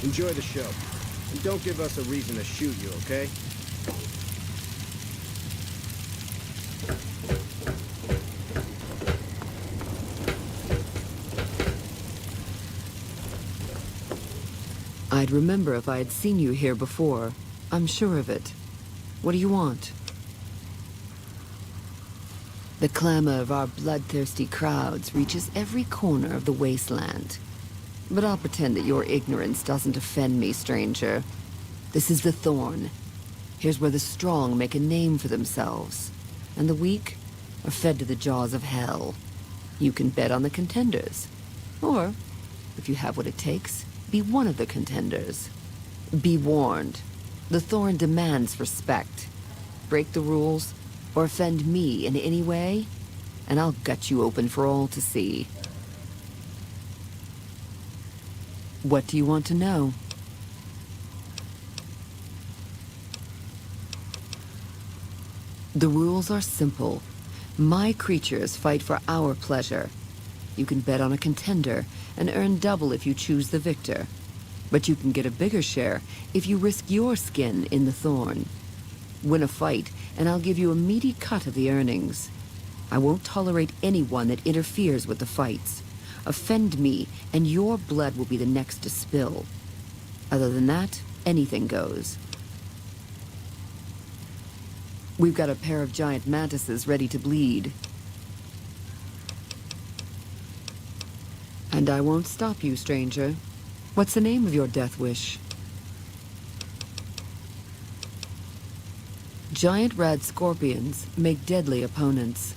Enjoy the show. And don't give us a reason to shoot you, okay? I'd remember if I had seen you here before. I'm sure of it. What do you want? The clamor of our bloodthirsty crowds reaches every corner of the wasteland. But I'll pretend that your ignorance doesn't offend me, stranger. This is the Thorn. Here's where the strong make a name for themselves, and the weak are fed to the jaws of hell. You can bet on the contenders. Or, if you have what it takes, be one of the contenders. Be warned. The Thorn demands respect. Break the rules, or offend me in any way, and I'll gut you open for all to see. What do you want to know? The rules are simple. My creatures fight for our pleasure. You can bet on a contender and earn double if you choose the victor. But you can get a bigger share if you risk your skin in the Thorn. Win a fight, and I'll give you a meaty cut of the earnings. I won't tolerate anyone that interferes with the fights. Offend me, and your blood will be the next to spill. Other than that, anything goes. We've got a pair of giant mantises ready to bleed. And I won't stop you, stranger. What's the name of your death wish? Giant rad scorpions make deadly opponents.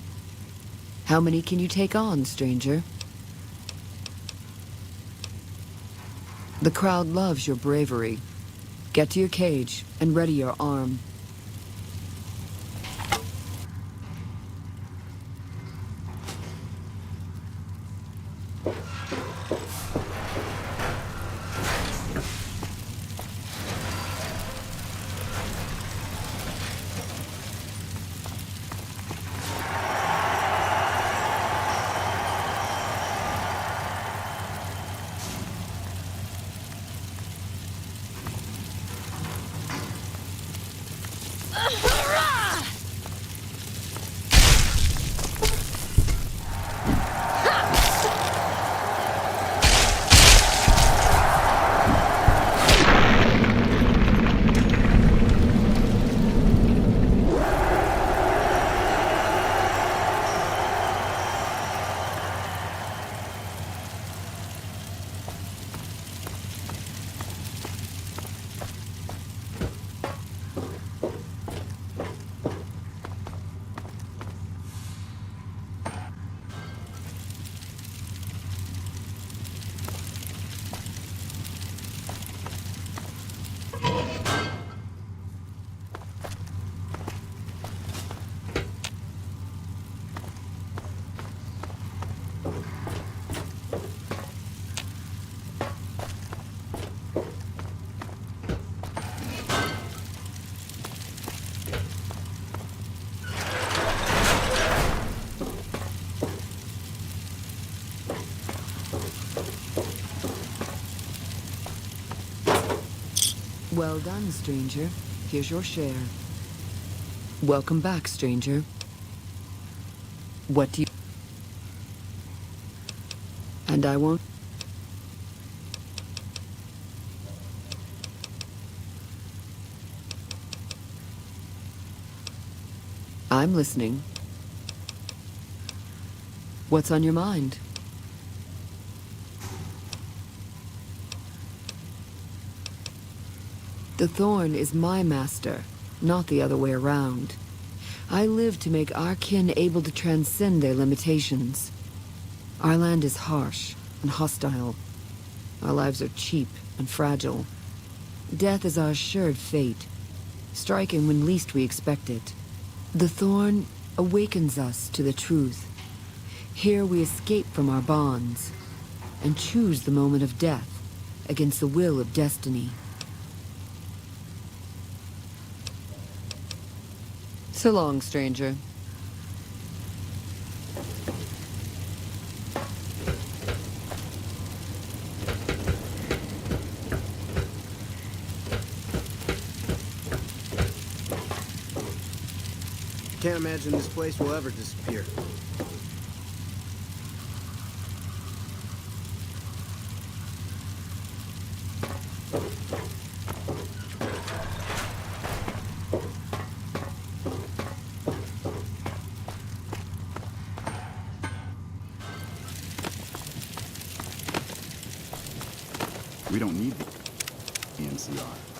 How many can you take on, stranger? The crowd loves your bravery. Get to your cage and ready your arm. Well done, stranger. Here's your share. Welcome back, stranger. What do you... And I won't... I'm listening. What's on your mind? The Thorn is my master, not the other way around. I live to make our kin able to transcend their limitations. Our land is harsh and hostile. Our lives are cheap and fragile. Death is our assured fate. striking when least we expect it. The thorn awakens us to the truth. Here we escape from our bonds and choose the moment of death against the will of destiny. So long, stranger. Can't imagine this place will ever disappear. We don't need the NCR.